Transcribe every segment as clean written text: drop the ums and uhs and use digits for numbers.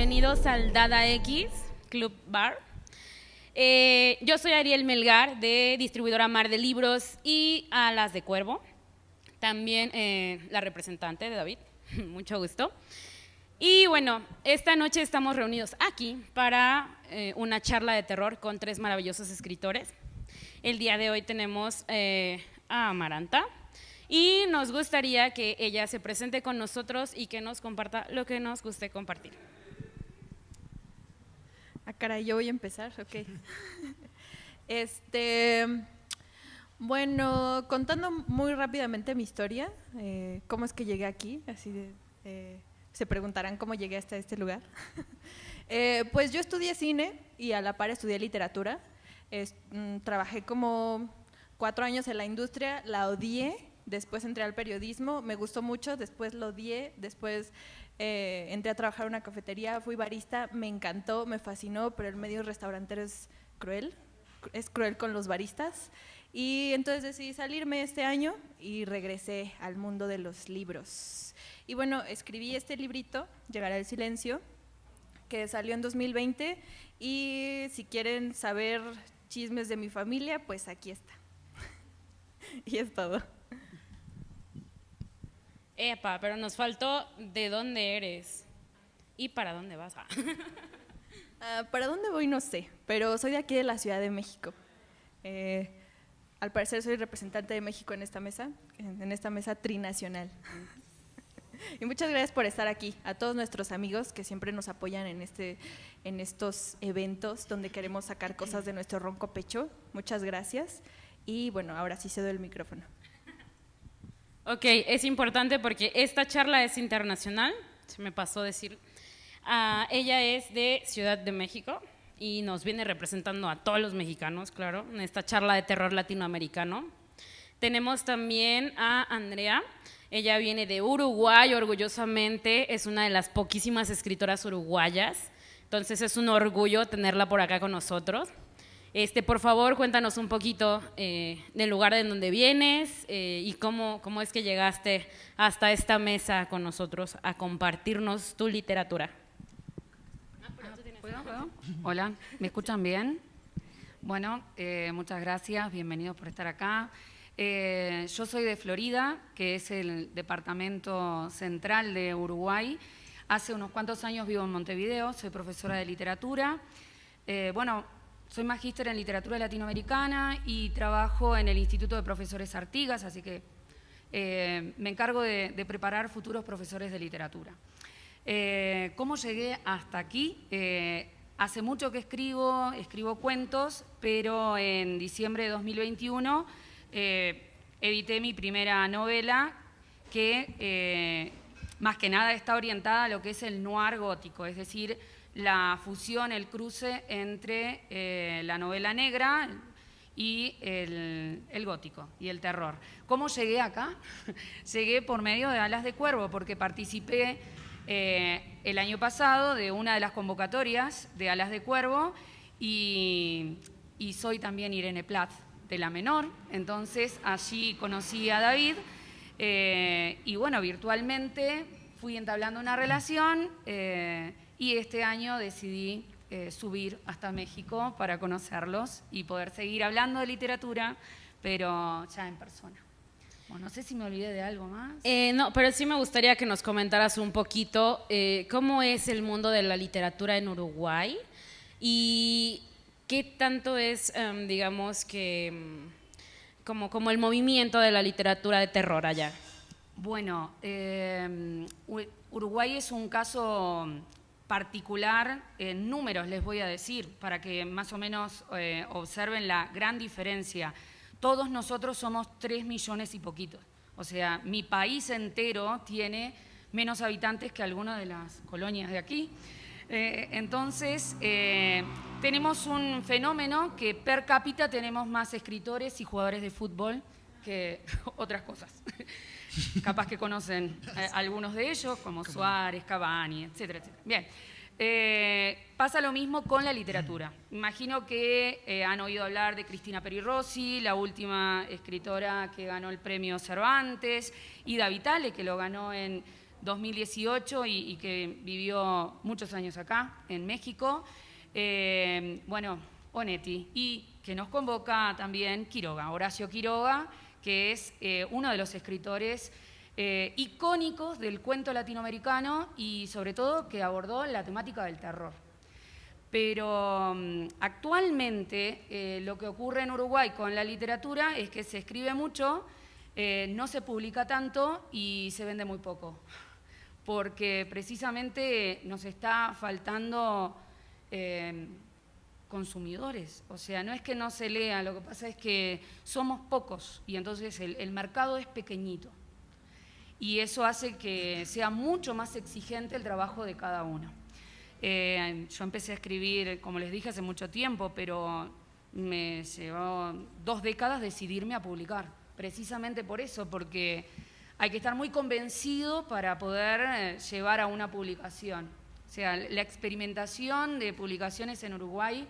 bienvenidos al Dada X Club Bar. Yo soy Ariel Melgar, de distribuidora Mar de Libros y Alas de Cuervo. También la representante de David, mucho gusto. Y bueno, esta noche estamos reunidos aquí para una charla de terror con 3 maravillosos escritores. El día de hoy tenemos a Amaranta y nos gustaría que ella se presente con nosotros y que nos comparta lo que nos guste compartir. Ah, caray, yo voy a empezar, ok. Bueno, contando muy rápidamente mi historia, cómo es que llegué aquí, así se preguntarán cómo llegué hasta este lugar. Pues yo estudié cine y a la par estudié literatura. Trabajé como 4 años en la industria, la odié, después entré al periodismo, me gustó mucho, después lo odié, después entré a trabajar en una cafetería, fui barista, me encantó, me fascinó, pero el medio restaurantero es cruel con los baristas. Y entonces decidí salirme este año y regresé al mundo de los libros. Y bueno, escribí este librito, Llegará el silencio, que salió en 2020, y si quieren saber chismes de mi familia, pues aquí está. Y es todo. Epa, pero nos faltó de dónde eres y para dónde vas. ¿Para dónde voy? No sé, pero soy de aquí de la Ciudad de México. Al parecer soy representante de México en esta mesa trinacional. Y muchas gracias por estar aquí, a todos nuestros amigos que siempre nos apoyan en estos eventos donde queremos sacar cosas de nuestro ronco pecho. Muchas gracias. Y bueno, ahora sí cedo el micrófono. Ok, es importante porque esta charla es internacional, se me pasó decir. Ella es de Ciudad de México y nos viene representando a todos los mexicanos, claro, en esta charla de terror latinoamericano. Tenemos también a Andrea, ella viene de Uruguay, orgullosamente, es una de las poquísimas escritoras uruguayas, entonces es un orgullo tenerla por acá con nosotros. Por favor, cuéntanos un poquito del lugar de donde vienes y cómo es que llegaste hasta esta mesa con nosotros a compartirnos tu literatura. ¿Puedo? Hola, ¿me escuchan bien? Bueno, muchas gracias, bienvenidos por estar acá. Yo soy de Florida, que es el departamento central de Uruguay. Hace unos cuantos años vivo en Montevideo, soy profesora de literatura. Soy magíster en literatura latinoamericana y trabajo en el Instituto de Profesores Artigas, así que me encargo de preparar futuros profesores de literatura. ¿Cómo llegué hasta aquí? Hace mucho que escribo cuentos, pero en diciembre de 2021 edité mi primera novela que más que nada está orientada a lo que es el noir gótico, es decir, la fusión, el cruce entre la novela negra y el gótico y el terror. ¿Cómo llegué acá? Llegué por medio de Alas de Cuervo, porque participé el año pasado de una de las convocatorias de Alas de Cuervo y soy también Irene Plath de La Menor, entonces allí conocí a David y bueno, virtualmente fui entablando una relación y este año decidí subir hasta México para conocerlos y poder seguir hablando de literatura, pero ya en persona. Bueno, no sé si me olvidé de algo más. No, pero sí me gustaría que nos comentaras un poquito cómo es el mundo de la literatura en Uruguay y qué tanto es, digamos, que como el movimiento de la literatura de terror allá. Bueno, Uruguay es un caso particular en números, les voy a decir, para que más o menos observen la gran diferencia. Todos nosotros somos 3 millones y poquitos. O sea, mi país entero tiene menos habitantes que alguna de las colonias de aquí. Entonces, tenemos un fenómeno que per cápita tenemos más escritores y jugadores de fútbol que otras cosas. Capaz que conocen algunos de ellos, como Suárez, Cavani, etcétera, etcétera. Bien. Pasa lo mismo con la literatura. Imagino que han oído hablar de Cristina Peri Rossi, la última escritora que ganó el premio Cervantes, Ida Vitale, que lo ganó en 2018 y que vivió muchos años acá, en México. Bueno, Onetti, y que nos convoca también Quiroga, Horacio Quiroga, que es uno de los escritores icónicos del cuento latinoamericano y sobre todo que abordó la temática del terror. Pero actualmente lo que ocurre en Uruguay con la literatura es que se escribe mucho, no se publica tanto y se vende muy poco, porque precisamente nos está faltando consumidores. O sea, no es que no se lea, lo que pasa es que somos pocos y entonces el mercado es pequeñito. Y eso hace que sea mucho más exigente el trabajo de cada uno. Yo empecé a escribir, como les dije, hace mucho tiempo, pero me llevó 2 décadas decidirme a publicar, precisamente por eso, porque hay que estar muy convencido para poder llevar a una publicación. O sea, la experimentación de publicaciones en Uruguay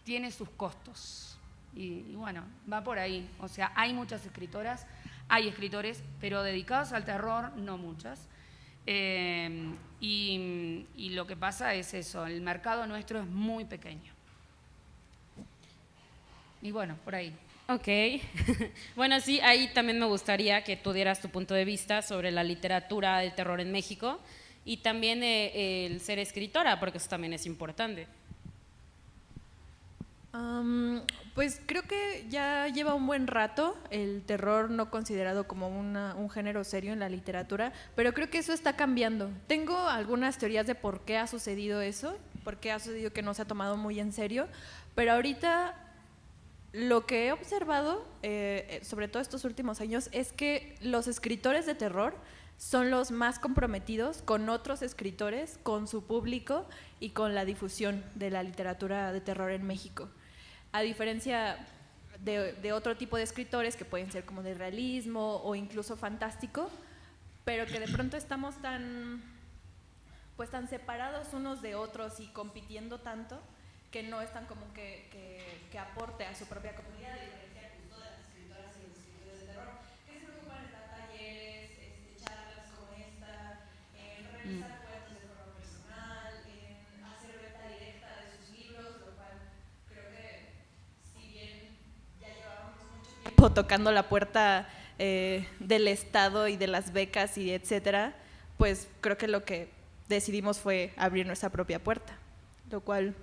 tiene sus costos. Y bueno, va por ahí. O sea, hay muchas escritoras, hay escritores, pero dedicados al terror, no muchas. Y lo que pasa es eso, el mercado nuestro es muy pequeño. Y bueno, por ahí. Ok. Bueno, sí, ahí también me gustaría que tú dieras tu punto de vista sobre la literatura del terror en México y también el ser escritora, porque eso también es importante. Pues creo que ya lleva un buen rato el terror no considerado como un género serio en la literatura, pero creo que eso está cambiando. Tengo algunas teorías de por qué ha sucedido eso, por qué ha sucedido que no se ha tomado muy en serio, pero ahorita lo que he observado, sobre todo estos últimos años, es que los escritores de terror son los más comprometidos con otros escritores, con su público y con la difusión de la literatura de terror en México. A diferencia de otro tipo de escritores que pueden ser como de realismo o incluso fantástico, pero que de pronto estamos tan separados unos de otros y compitiendo tanto que no es tan común que aporte a su propia comunidad, a diferencia justo de las escritoras y los escritores de terror, que se preocupan en dar talleres, charlas como esta, en revisar cuentos de forma personal, en hacer venta directa de sus libros, lo cual creo que si bien ya llevábamos mucho tiempo tocando la puerta del Estado y de las becas y etcétera, pues creo que lo que decidimos fue abrir nuestra propia puerta, lo cual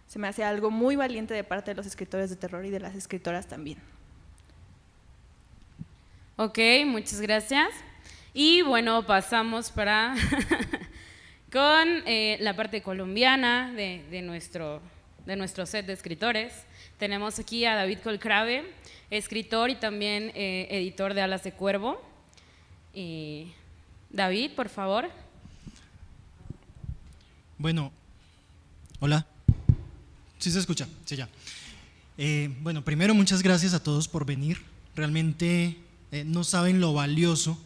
se me hace algo muy valiente de parte de los escritores de terror y de las escritoras también. Ok, muchas gracias. Y bueno, pasamos para con la parte colombiana de nuestro set de escritores. Tenemos aquí a David Colcrave, escritor y también editor de Alas de Cuervo. David, por favor. Bueno, hola. ¿Sí se escucha? Sí, ya. Bueno, primero muchas gracias a todos por venir. Realmente no saben lo valioso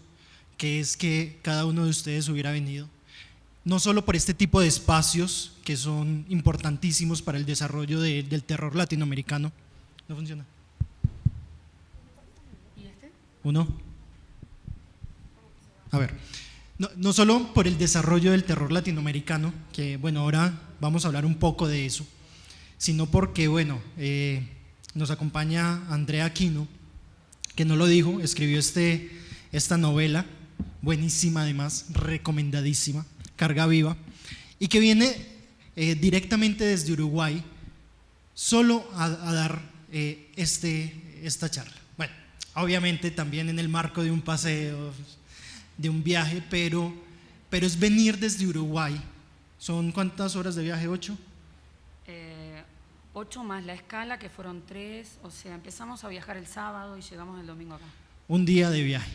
que es que cada uno de ustedes hubiera venido. No solo por este tipo de espacios que son importantísimos para el desarrollo del terror latinoamericano. ¿No funciona? ¿Y este? ¿Uno? A ver. No solo por el desarrollo del terror latinoamericano, que bueno, ahora vamos a hablar un poco de eso, sino porque, bueno, nos acompaña Andrea Aquino, que no lo dijo, escribió esta novela, buenísima además, recomendadísima, Carga Viva, y que viene directamente desde Uruguay, solo a dar esta charla. Bueno, obviamente también en el marco de un paseo, de un viaje, pero es venir desde Uruguay. ¿Son cuántas horas de viaje? ¿8? 8 más la escala, que fueron 3, o sea, empezamos a viajar el sábado y llegamos el domingo acá. Un día de viaje,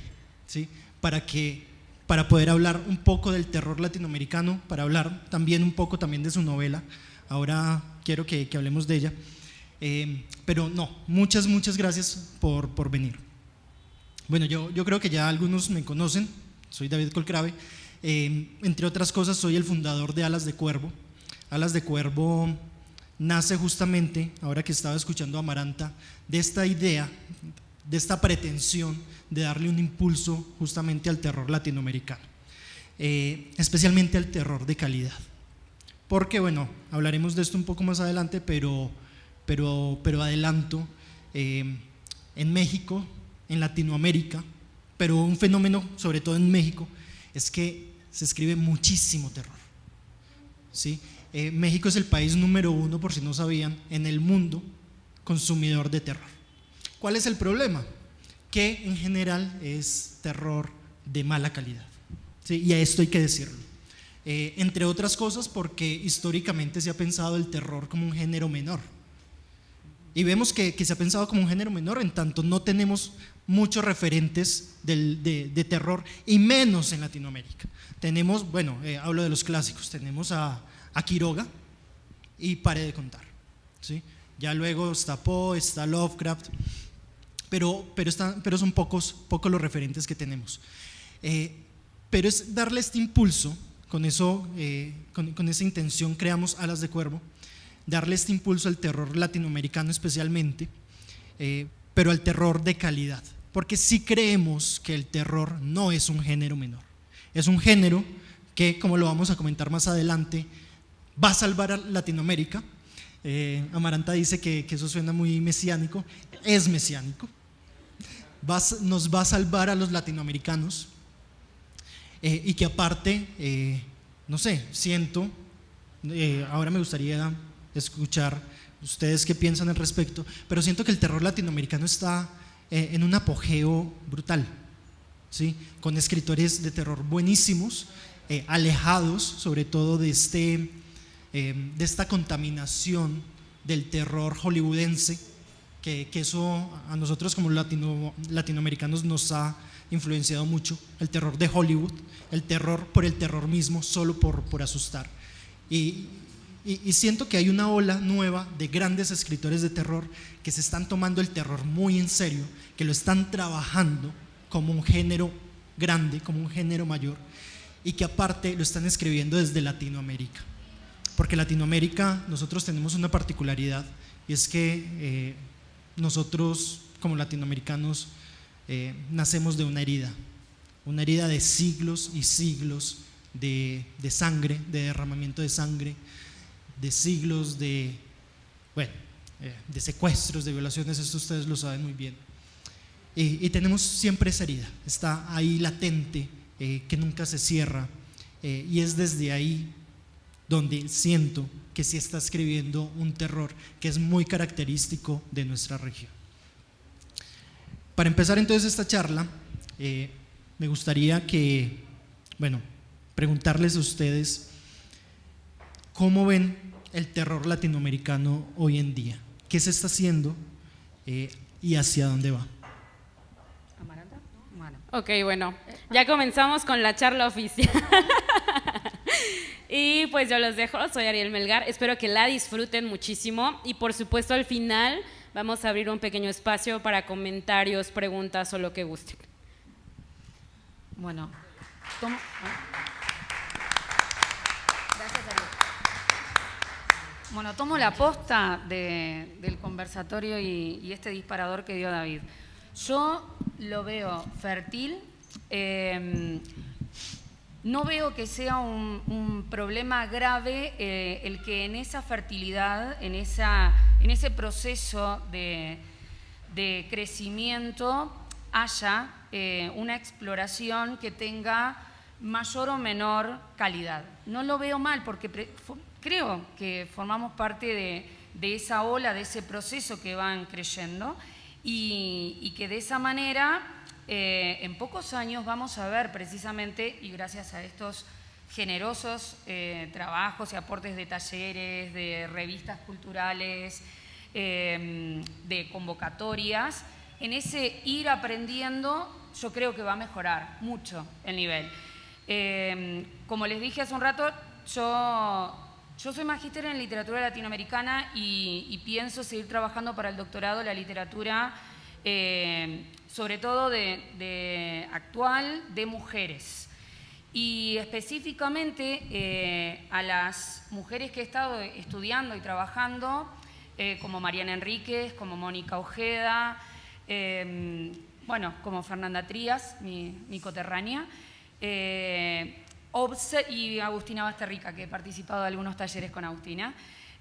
¿sí? Para poder hablar un poco del terror latinoamericano, para hablar también un poco también de su novela. Ahora quiero que hablemos de ella. Pero no, muchas gracias por venir. Bueno, yo creo que ya algunos me conocen, soy David Colcrave. Entre otras cosas, soy el fundador de Alas de Cuervo. Alas de Cuervo nace justamente, ahora que estaba escuchando a Amaranta, de esta idea de esta pretensión de darle un impulso justamente al terror latinoamericano, especialmente al terror de calidad. Porque bueno, hablaremos de esto un poco más adelante, pero adelanto, en México, en Latinoamérica, pero un fenómeno sobre todo en México es que se escribe muchísimo terror, ¿sí? México es el país número 1, por si no sabían, en el mundo consumidor de terror. ¿Cuál es el problema? Que en general es terror de mala calidad, ¿sí? Y a esto hay que decirlo, entre otras cosas porque históricamente se ha pensado el terror como un género menor, y vemos que se ha pensado como un género menor en tanto no tenemos muchos referentes de terror, y menos en Latinoamérica. Tenemos, bueno, hablo de los clásicos, tenemos a Quiroga y pare de contar, ¿sí? Ya luego está Poe, está Lovecraft, pero son pocos los referentes que tenemos. Pero es darle este impulso, con eso, con esa intención creamos Alas de Cuervo, darle este impulso al terror latinoamericano especialmente, pero al terror de calidad, porque sí creemos que el terror no es un género menor, es un género que, como lo vamos a comentar más adelante, va a salvar a Latinoamérica. Amaranta dice que eso suena muy mesiánico, es mesiánico, nos va a salvar a los latinoamericanos, y que aparte, no sé, siento, ahora me gustaría escuchar ustedes qué piensan al respecto, pero siento que el terror latinoamericano está en un apogeo brutal, ¿sí? Con escritores de terror buenísimos, alejados sobre todo de esta contaminación del terror hollywoodense, que eso a nosotros como latinoamericanos nos ha influenciado mucho, el terror de Hollywood, el terror por el terror mismo, solo por asustar. Y siento que hay una ola nueva de grandes escritores de terror que se están tomando el terror muy en serio, que lo están trabajando como un género grande, como un género mayor, y que aparte lo están escribiendo desde Latinoamérica. Porque Latinoamérica, nosotros tenemos una particularidad, y es que nosotros como latinoamericanos nacemos de una herida de siglos y siglos de sangre, de derramamiento de sangre, de siglos de secuestros, de violaciones, esto ustedes lo saben muy bien, y tenemos siempre esa herida, está ahí latente, que nunca se cierra, y es desde ahí donde siento que sí está escribiendo un terror que es muy característico de nuestra región. Para empezar entonces esta charla, me gustaría preguntarles a ustedes cómo ven el terror latinoamericano hoy en día, qué se está haciendo y hacia dónde va. ¿Amaranta? Bueno. Ok, bueno, ya comenzamos con la charla oficial. Y pues yo los dejo, soy Ariel Melgar, espero que la disfruten muchísimo y por supuesto al final vamos a abrir un pequeño espacio para comentarios, preguntas o lo que gusten. Bueno, gracias, Ariel. Bueno, tomo la posta del conversatorio y este disparador que dio David. Yo lo veo fértil. No veo que sea un problema grave el que en esa fertilidad, en ese proceso de crecimiento haya una exploración que tenga mayor o menor calidad. No lo veo mal porque creo que formamos parte de esa ola, de ese proceso que van creyendo y que de esa manera en pocos años vamos a ver precisamente, y gracias a estos generosos trabajos y aportes de talleres, de revistas culturales, de convocatorias, en ese ir aprendiendo yo creo que va a mejorar mucho el nivel. Como les dije hace un rato, yo soy magíster en literatura latinoamericana y pienso seguir trabajando para el doctorado la literatura sobre todo de actual, de mujeres. Y específicamente a las mujeres que he estado estudiando y trabajando, como Mariana Enríquez, como Mónica Ojeda, bueno, como Fernanda Trías, mi coterránea, y Agustina Basterrica, que he participado de algunos talleres con Agustina.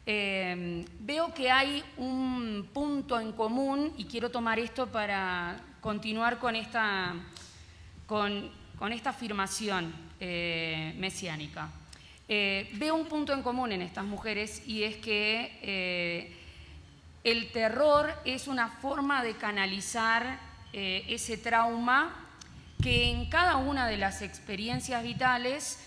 Veo que hay un punto en común y quiero tomar esto para continuar con esta afirmación mesiánica. Veo un punto en común en estas mujeres y es que el terror es una forma de canalizar ese trauma que en cada una de las experiencias vitales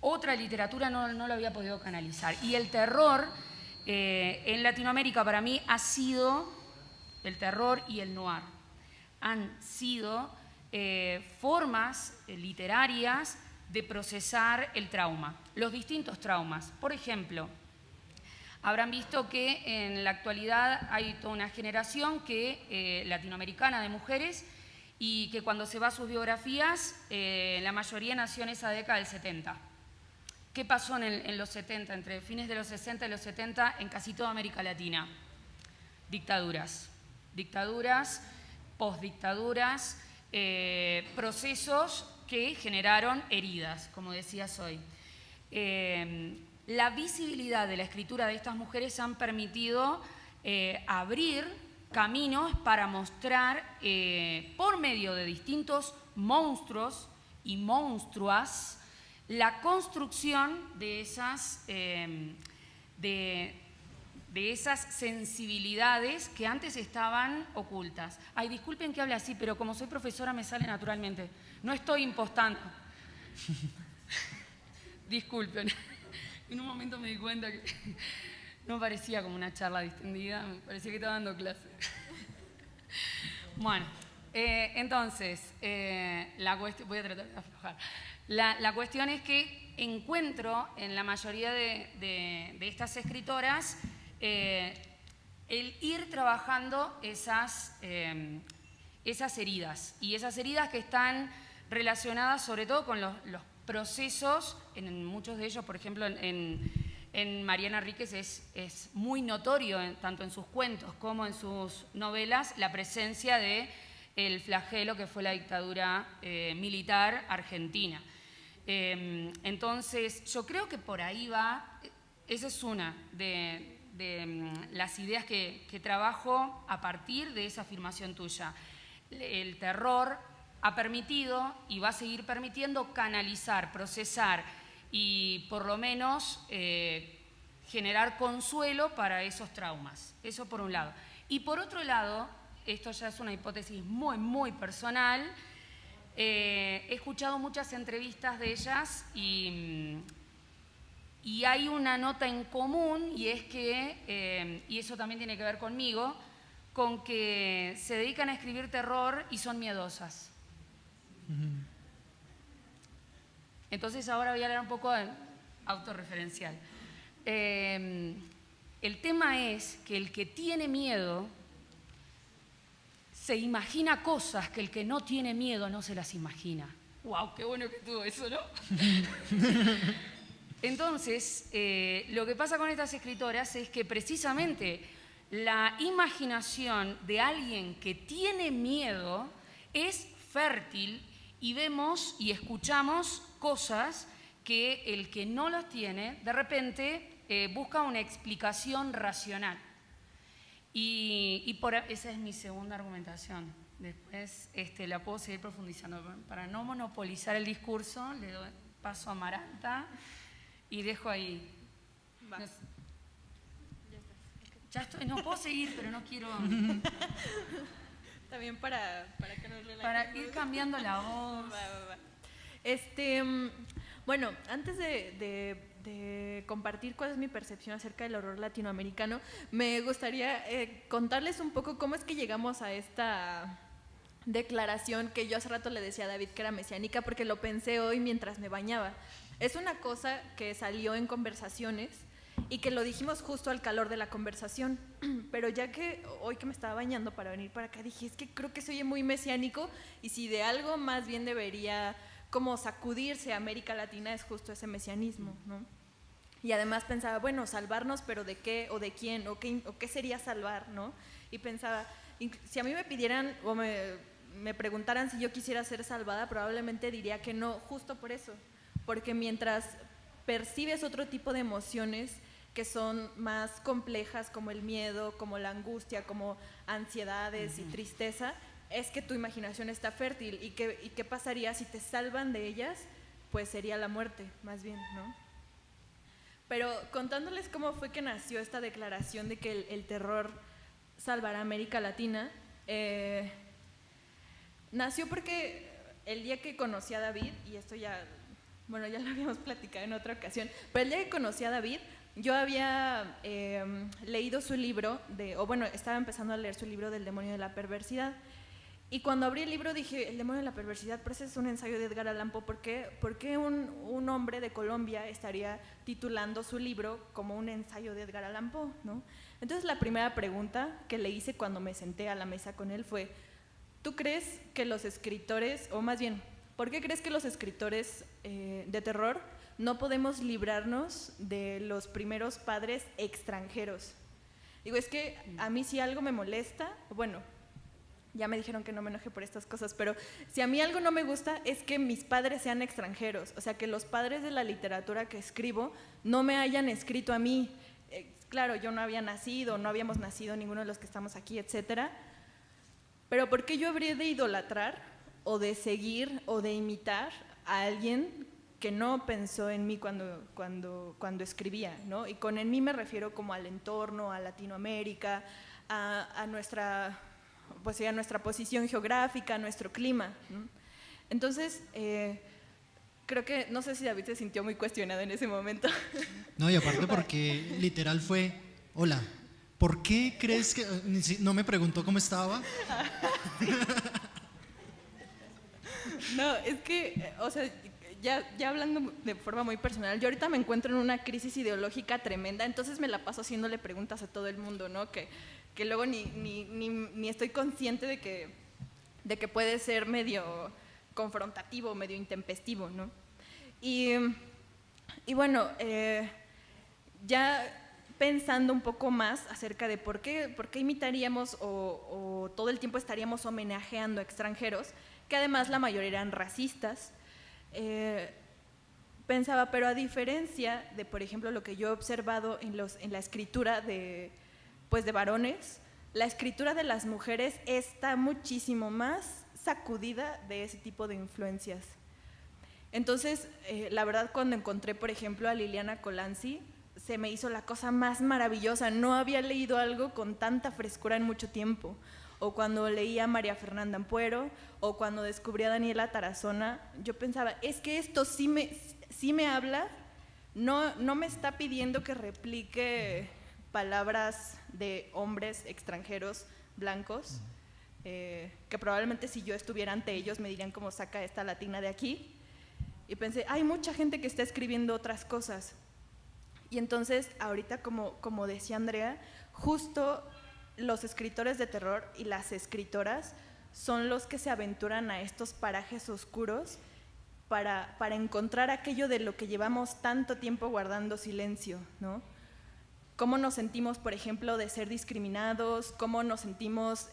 otra literatura no lo había podido canalizar. Y el terror en Latinoamérica para mí ha sido, el terror y el noir, han sido formas literarias de procesar el trauma, los distintos traumas. Por ejemplo, habrán visto que en la actualidad hay toda una generación latinoamericana de mujeres y que cuando se va a sus biografías, la mayoría nació en esa década del 70. ¿Qué pasó en los 70, entre fines de los 60 y los 70 en casi toda América Latina? Dictaduras, postdictaduras, procesos que generaron heridas, como decías hoy. La visibilidad de la escritura de estas mujeres han permitido abrir caminos para mostrar, por medio de distintos monstruos y monstruas, la construcción de esas sensibilidades que antes estaban ocultas. Ay, disculpen que hable así, pero como soy profesora me sale naturalmente. No estoy impostando. Disculpen. En un momento me di cuenta que no parecía como una charla distendida, me parecía que estaba dando clase. Bueno, entonces, voy a tratar de aflojar. La cuestión es que encuentro en la mayoría de estas escritoras el ir trabajando esas heridas, y esas heridas que están relacionadas sobre todo con los procesos, en muchos de ellos, por ejemplo, en Mariana Enríquez es muy notorio, tanto en sus cuentos como en sus novelas, la presencia del flagelo que fue la dictadura militar argentina. Entonces, yo creo que por ahí va, esa es una de las ideas que trabajo a partir de esa afirmación tuya. El terror ha permitido y va a seguir permitiendo canalizar, procesar y por lo menos generar consuelo para esos traumas. Eso por un lado. Y por otro lado, esto ya es una hipótesis muy, muy personal, he escuchado muchas entrevistas de ellas y hay una nota en común, y es que, y eso también tiene que ver conmigo, con que se dedican a escribir terror y son miedosas. Entonces ahora voy a hablar un poco autorreferencial. El tema es que el que tiene miedo se imagina cosas que el que no tiene miedo no se las imagina. ¡Wow! ¡Qué bueno que estuvo eso!, ¿no? Entonces, lo que pasa con estas escritoras es que precisamente la imaginación de alguien que tiene miedo es fértil y vemos y escuchamos cosas que el que no las tiene, de repente busca una explicación racional. Esa es mi segunda argumentación. Después la puedo seguir profundizando. Para no monopolizar el discurso, le doy paso a Maranta y dejo ahí. Va. Ya estoy, no puedo seguir, pero no quiero. También para que nos relajemos. Para ir cambiando la voz. Va. Bueno, antes de compartir cuál es mi percepción acerca del horror latinoamericano, me gustaría contarles un poco cómo es que llegamos a esta declaración que yo hace rato le decía a David que era mesiánica, porque lo pensé hoy mientras me bañaba. Es una cosa que salió en conversaciones y que lo dijimos justo al calor de la conversación, pero ya que hoy que me estaba bañando para venir para acá, dije, es que creo que se oye muy mesiánico, y si de algo más bien debería como sacudirse a América Latina es justo ese mesianismo, ¿no? Y además pensaba, bueno, salvarnos, pero ¿de qué o de quién o qué sería salvar, ¿no? Y pensaba, si a mí me pidieran o me preguntaran si yo quisiera ser salvada, probablemente diría que no, justo por eso. Porque mientras percibes otro tipo de emociones que son más complejas, como el miedo, como la angustia, como ansiedades y tristeza, es que tu imaginación está fértil. ¿Y qué pasaría si te salvan de ellas? Pues sería la muerte, más bien, ¿no? Pero contándoles cómo fue que nació esta declaración de que el terror salvará a América Latina, nació porque el día que conocí a David, y esto ya, bueno, ya lo habíamos platicado en otra ocasión, pero el día que conocí a David, yo había leído su libro, estaba empezando a leer su libro del demonio de la perversidad. Y cuando abrí el libro dije, el demonio de la perversidad, pero ese es un ensayo de Edgar Allan Poe. ¿Por qué un hombre de Colombia estaría titulando su libro como un ensayo de Edgar Allan Poe, ¿no? Entonces la primera pregunta que le hice cuando me senté a la mesa con él fue, ¿tú crees que los escritores, o más bien, ¿por qué crees que los escritores de terror no podemos librarnos de los primeros padres extranjeros? Digo, es que a mí si algo me molesta, bueno, ya me dijeron que no me enoje por estas cosas, pero si a mí algo no me gusta es que mis padres sean extranjeros, o sea, que los padres de la literatura que escribo no me hayan escrito a mí. Claro, yo no había nacido, no habíamos nacido ninguno de los que estamos aquí, etcétera, pero ¿por qué yo habría de idolatrar o de seguir o de imitar a alguien que no pensó en mí cuando escribía, ¿no? Y con en mí me refiero como al entorno, a Latinoamérica, a nuestra posición geográfica, a nuestro clima, ¿no? Entonces, creo que, no sé si David se sintió muy cuestionado en ese momento. No, y aparte porque literal fue, hola, ¿por qué crees que...? No me preguntó cómo estaba. No, es que, o sea, ya hablando de forma muy personal, yo ahorita me encuentro en una crisis ideológica tremenda, entonces me la paso haciéndole preguntas a todo el mundo, ¿no? Que luego ni estoy consciente de que puede ser medio confrontativo, medio intempestivo, ¿no? Y bueno, ya pensando un poco más acerca de por qué imitaríamos o todo el tiempo estaríamos homenajeando a extranjeros, que además la mayoría eran racistas, pensaba, pero a diferencia de, por ejemplo, lo que yo he observado en la escritura de varones, la escritura de las mujeres está muchísimo más sacudida de ese tipo de influencias. Entonces, la verdad, cuando encontré, por ejemplo, a Liliana Colanzi, se me hizo la cosa más maravillosa. No había leído algo con tanta frescura en mucho tiempo. O cuando leía a María Fernanda Ampuero, o cuando descubrí a Daniela Tarazona, yo pensaba, es que esto sí me habla, no me está pidiendo que replique palabras de hombres extranjeros blancos, que probablemente si yo estuviera ante ellos me dirían como saca esta latina de aquí. Y pensé, hay mucha gente que está escribiendo otras cosas. Y entonces, ahorita, como decía Andrea, justo los escritores de terror y las escritoras son los que se aventuran a estos parajes oscuros para encontrar aquello de lo que llevamos tanto tiempo guardando silencio, ¿no? Cómo nos sentimos, por ejemplo, de ser discriminados, cómo nos sentimos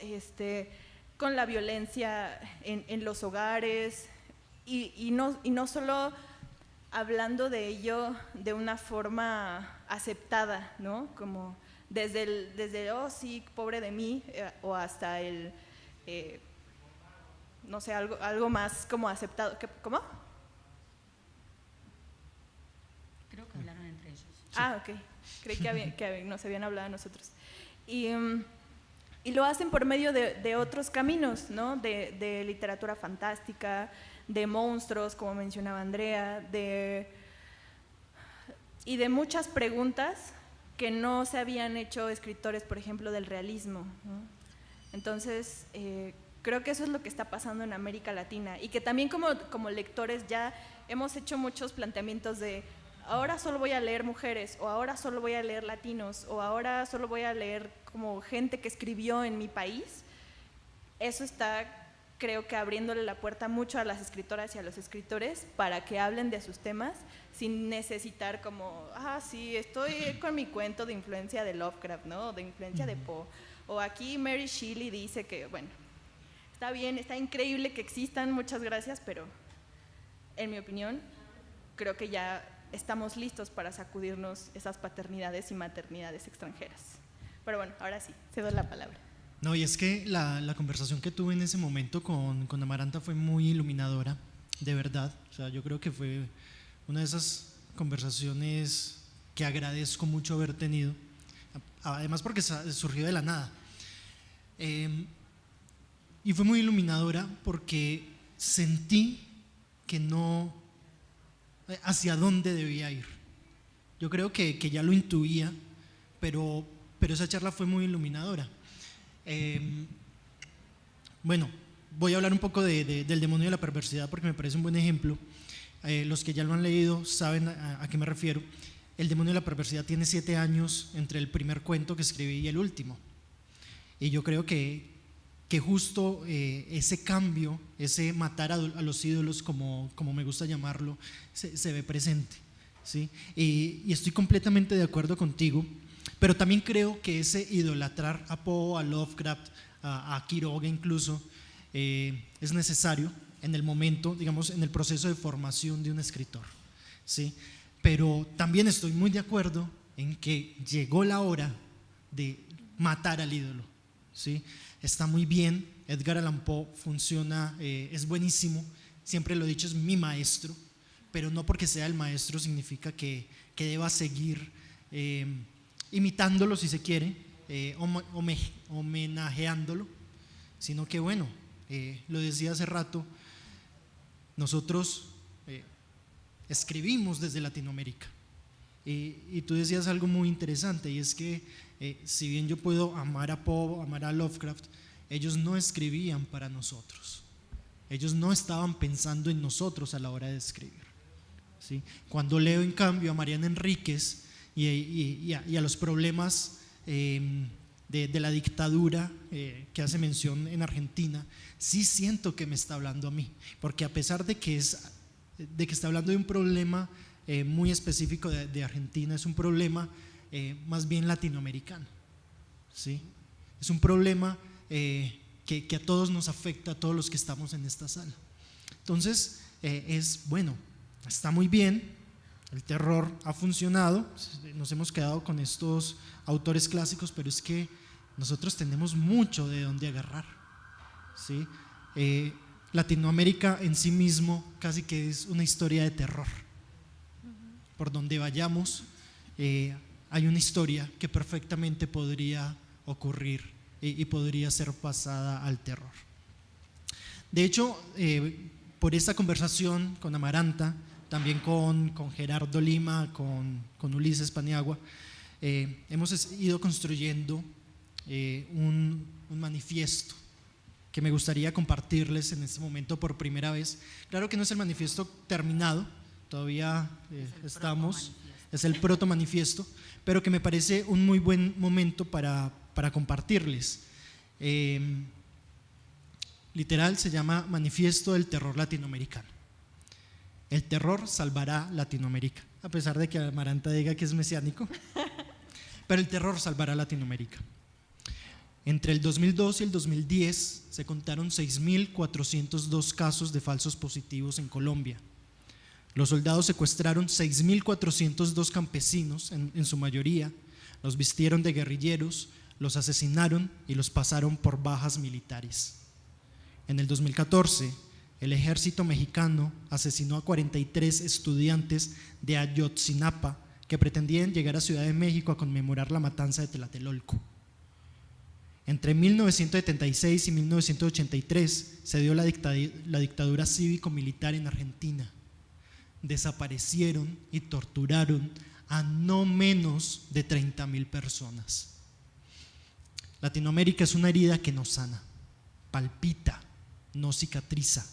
con la violencia en los hogares, y no solo hablando de ello de una forma aceptada, ¿no? Como desde oh sí, pobre de mí, o hasta el, no sé, algo más como aceptado. ¿Cómo? Creo que hablaron entre ellos. Ah, ok. Creí que nos habían hablado a nosotros. Y lo hacen por medio de otros caminos, ¿no? De literatura fantástica, de monstruos, como mencionaba Andrea, y de muchas preguntas que no se habían hecho escritores, por ejemplo, del realismo, ¿no? Entonces, creo que eso es lo que está pasando en América Latina, y que también como lectores ya hemos hecho muchos planteamientos de ahora solo voy a leer mujeres, o ahora solo voy a leer latinos, o ahora solo voy a leer como gente que escribió en mi país. Eso está creo que abriéndole la puerta mucho a las escritoras y a los escritores para que hablen de sus temas sin necesitar como, sí, estoy con mi cuento de influencia de Lovecraft, ¿no? O de influencia de Poe. O aquí Mary Shelley dice que, bueno, está bien, está increíble que existan, muchas gracias, pero en mi opinión, creo que ya estamos listos para sacudirnos esas paternidades y maternidades extranjeras. Pero bueno, ahora sí, cedo la palabra. No, y es que la conversación que tuve en ese momento con Amaranta fue muy iluminadora, de verdad. O sea, yo creo que fue una de esas conversaciones que agradezco mucho haber tenido, además porque surgió de la nada. Y fue muy iluminadora porque sentí que no, hacia dónde debía ir. Yo creo que ya lo intuía, pero esa charla fue muy iluminadora. Bueno, voy a hablar un poco del demonio de la perversidad porque me parece un buen ejemplo. Los que ya lo han leído saben a qué me refiero. El demonio de la perversidad tiene 7 años entre el primer cuento que escribí y el último. Y yo creo que justo ese cambio, ese matar a los ídolos, como me gusta llamarlo, se ve presente, ¿sí? Y estoy completamente de acuerdo contigo, pero también creo que ese idolatrar a Poe, a Lovecraft, a Quiroga incluso, es necesario en el momento, digamos, en el proceso de formación de un escritor, ¿sí? Pero también estoy muy de acuerdo en que llegó la hora de matar al ídolo, ¿sí? Está muy bien, Edgar Allan Poe funciona, es buenísimo, siempre lo he dicho, es mi maestro, pero no porque sea el maestro significa que deba seguir imitándolo si se quiere, homenajeándolo, sino que bueno, lo decía hace rato, nosotros escribimos desde Latinoamérica y tú decías algo muy interesante, y es que si bien yo puedo amar a Poe, amar a Lovecraft, ellos no escribían para nosotros, ellos no estaban pensando en nosotros a la hora de escribir, ¿sí? Cuando leo en cambio a Mariana Enríquez y a los problemas de la dictadura que hace mención en Argentina, sí siento que me está hablando a mí, porque a pesar de que está hablando de un problema muy específico de Argentina, es un problema más bien latinoamericano, ¿sí? Es un problema que a todos nos afecta, a todos los que estamos en esta sala. Entonces, bueno, está muy bien, el terror ha funcionado, nos hemos quedado con estos autores clásicos, pero es que nosotros tenemos mucho de dónde agarrar, ¿sí? Latinoamérica en sí mismo casi que es una historia de terror. Por donde vayamos, hay una historia que perfectamente podría ocurrir y podría ser pasada al terror. De hecho, por esta conversación con Amaranta, también con Gerardo Lima, con Ulises Paniagua, hemos ido construyendo un manifiesto que me gustaría compartirles en este momento por primera vez. Claro que no es el manifiesto terminado, todavía estamos, es el proto manifiesto, pero que me parece un muy buen momento para compartirles. Literal se llama Manifiesto del Terror Latinoamericano. El terror salvará Latinoamérica, a pesar de que Amaranta diga que es mesiánico, pero el terror salvará Latinoamérica. Entre el 2002 y el 2010 se contaron 6.402 casos de falsos positivos en Colombia. Los soldados secuestraron 6.402 campesinos, en su mayoría, los vistieron de guerrilleros, los asesinaron y los pasaron por bajas militares. En el 2014, el ejército mexicano asesinó a 43 estudiantes de Ayotzinapa que pretendían llegar a Ciudad de México a conmemorar la matanza de Tlatelolco. Entre 1976 y 1983 se dio la dictadura cívico-militar en Argentina. Desaparecieron y torturaron a no menos de 30.000 personas. Latinoamérica es una herida que no sana, palpita, no cicatriza.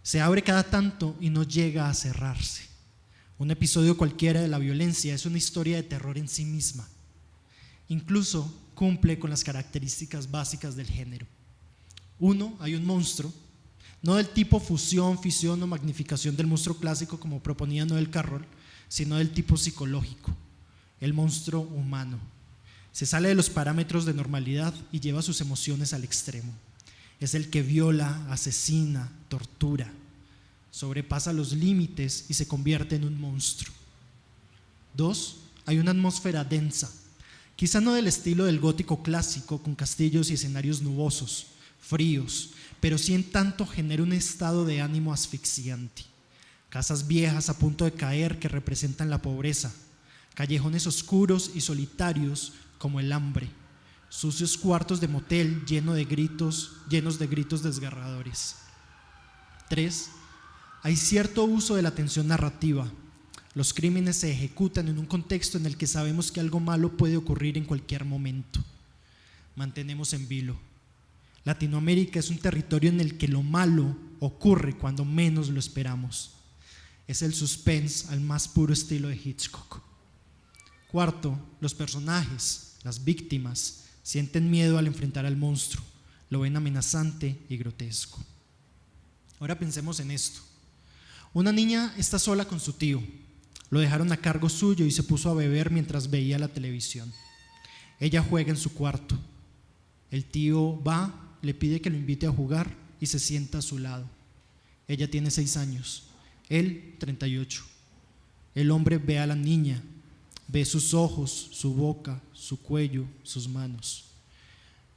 Se abre cada tanto y no llega a cerrarse. Un episodio cualquiera de la violencia es una historia de terror en sí misma. Incluso cumple con las características básicas del género. Uno, hay un monstruo, no del tipo fusión, fisión o magnificación del monstruo clásico como proponía Noel Carroll, sino del tipo psicológico, el monstruo humano. Se sale de los parámetros de normalidad y lleva sus emociones al extremo. Es el que viola, asesina, tortura, sobrepasa los límites y se convierte en un monstruo. Dos, hay una atmósfera densa, quizá no del estilo del gótico clásico con castillos y escenarios nubosos, fríos, pero sí en tanto genera un estado de ánimo asfixiante. Casas viejas a punto de caer que representan la pobreza, callejones oscuros y solitarios como el hambre, sucios cuartos de motel llenos de gritos desgarradores. 3. Hay cierto uso de la tensión narrativa. Los crímenes se ejecutan en un contexto en el que sabemos que algo malo puede ocurrir en cualquier momento. Mantenemos en vilo. Latinoamérica es un territorio en el que lo malo ocurre cuando menos lo esperamos. Es el suspense al más puro estilo de Hitchcock. Cuarto, los personajes, las víctimas, sienten miedo al enfrentar al monstruo, lo ven amenazante y grotesco. Ahora pensemos en esto. Una niña está sola con su tío, lo dejaron a cargo suyo y se puso a beber mientras veía la televisión. Ella juega en su cuarto, el tío va, le pide que lo invite a jugar y se sienta a su lado. Ella tiene 6 años, él 38. El hombre ve a la niña, ve sus ojos, su boca, su cuello, sus manos.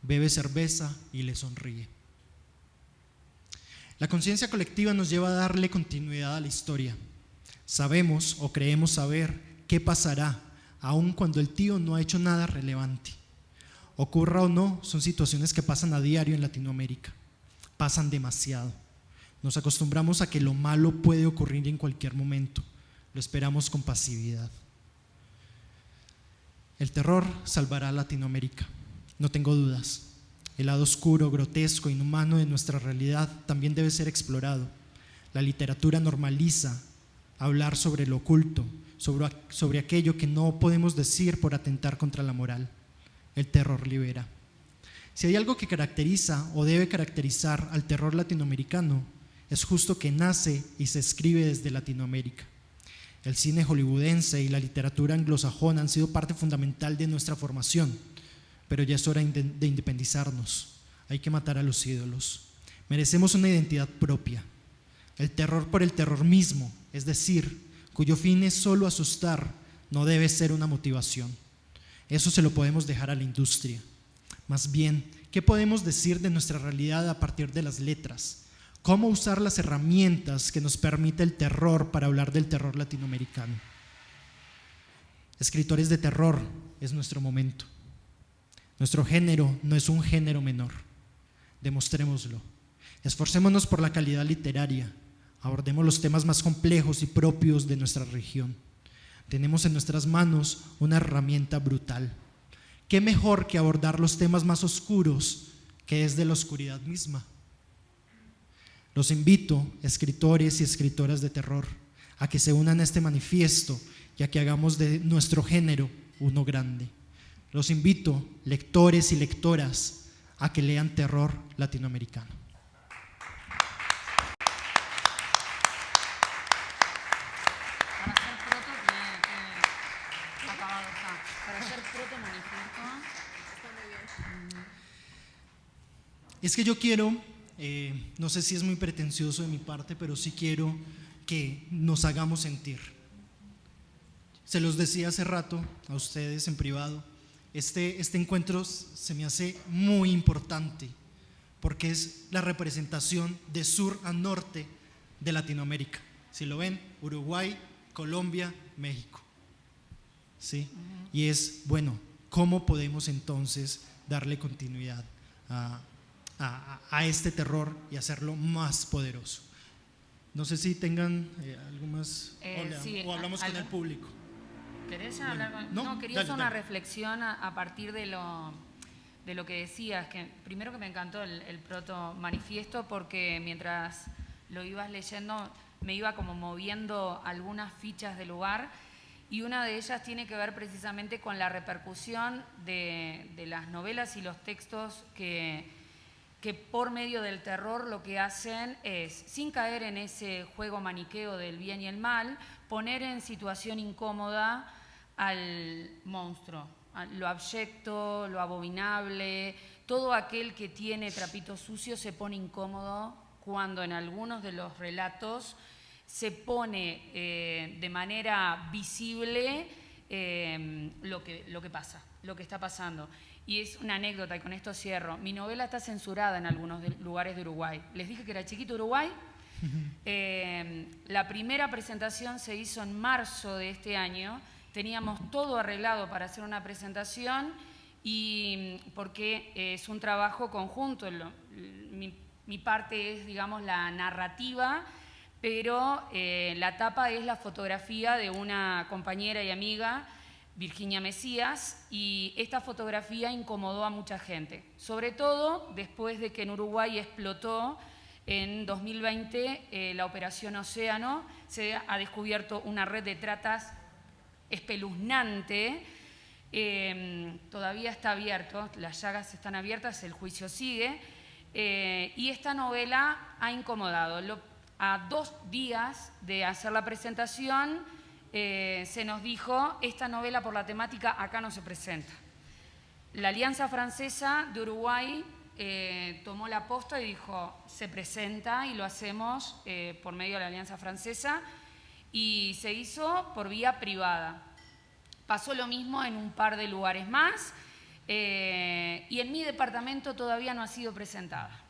Bebe cerveza y le sonríe. La conciencia colectiva nos lleva a darle continuidad a la historia. Sabemos o creemos saber qué pasará, aun cuando el tío no ha hecho nada relevante. Ocurra o no, son situaciones que pasan a diario en Latinoamérica. Pasan demasiado. Nos acostumbramos a que lo malo puede ocurrir en cualquier momento. Lo esperamos con pasividad. El terror salvará a Latinoamérica, no tengo dudas. El lado oscuro, grotesco, inhumano de nuestra realidad también debe ser explorado. La literatura normaliza hablar sobre lo oculto, sobre aquello que no podemos decir por atentar contra la moral. El terror libera. Si hay algo que caracteriza o debe caracterizar al terror latinoamericano, es justo que nace y se escribe desde Latinoamérica. El cine hollywoodense y la literatura anglosajona han sido parte fundamental de nuestra formación, pero ya es hora de independizarnos. Hay que matar a los ídolos. Merecemos una identidad propia. El terror por el terror mismo, es decir, cuyo fin es solo asustar, no debe ser una motivación. Eso se lo podemos dejar a la industria. Más bien, ¿qué podemos decir de nuestra realidad a partir de las letras? ¿Cómo usar las herramientas que nos permite el terror para hablar del terror latinoamericano? Escritores de terror, es nuestro momento. Nuestro género no es un género menor. Demostrémoslo. Esforcémonos por la calidad literaria. Abordemos los temas más complejos y propios de nuestra región. Tenemos en nuestras manos una herramienta brutal. ¿Qué mejor que abordar los temas más oscuros que es de la oscuridad misma? Los invito, escritores y escritoras de terror, a que se unan a este manifiesto y a que hagamos de nuestro género uno grande. Los invito, lectores y lectoras, a que lean terror latinoamericano. Es que yo quiero, no sé si es muy pretencioso de mi parte, pero sí quiero que nos hagamos sentir. Se los decía hace rato a ustedes en privado, este encuentro se me hace muy importante porque es la representación de sur a norte de Latinoamérica. Si lo ven, Uruguay, Colombia, México. ¿Sí? Y es, bueno, ¿cómo podemos entonces darle continuidad a este terror y hacerlo más poderoso? No sé si tengan algo más sí, o hablamos con el público. ¿Querés hablar con...? No, quería hacer una reflexión a partir de lo que decías, que primero que me encantó el proto manifiesto porque mientras lo ibas leyendo me iba como moviendo algunas fichas del lugar y una de ellas tiene que ver precisamente con la repercusión de las novelas y los textos que que por medio del terror lo que hacen es, sin caer en ese juego maniqueo del bien y el mal, poner en situación incómoda al monstruo, a lo abyecto, lo abominable. Todo aquel que tiene trapitos sucios se pone incómodo cuando en algunos de los relatos se pone de manera visible lo que pasa, lo que está pasando. Y es una anécdota, y con esto cierro. Mi novela está censurada en algunos lugares de Uruguay. Les dije que era chiquito Uruguay. La primera presentación se hizo en marzo de este año. Teníamos todo arreglado para hacer una presentación, y porque es un trabajo conjunto. Mi parte es, digamos, la narrativa, pero la tapa es la fotografía de una compañera y amiga, Virginia Mesías, y esta fotografía incomodó a mucha gente, sobre todo después de que en Uruguay explotó en 2020 la Operación Océano. Se ha descubierto una red de tratas espeluznante. Todavía está abierto, las llagas están abiertas, el juicio sigue, y esta novela ha incomodado. A 2 días de hacer la presentación se nos dijo: esta novela por la temática acá no se presenta. La Alianza Francesa de Uruguay tomó la posta y dijo: se presenta, y lo hacemos por medio de la Alianza Francesa, y se hizo por vía privada. Pasó lo mismo en un par de lugares más, y en mi departamento todavía no ha sido presentada.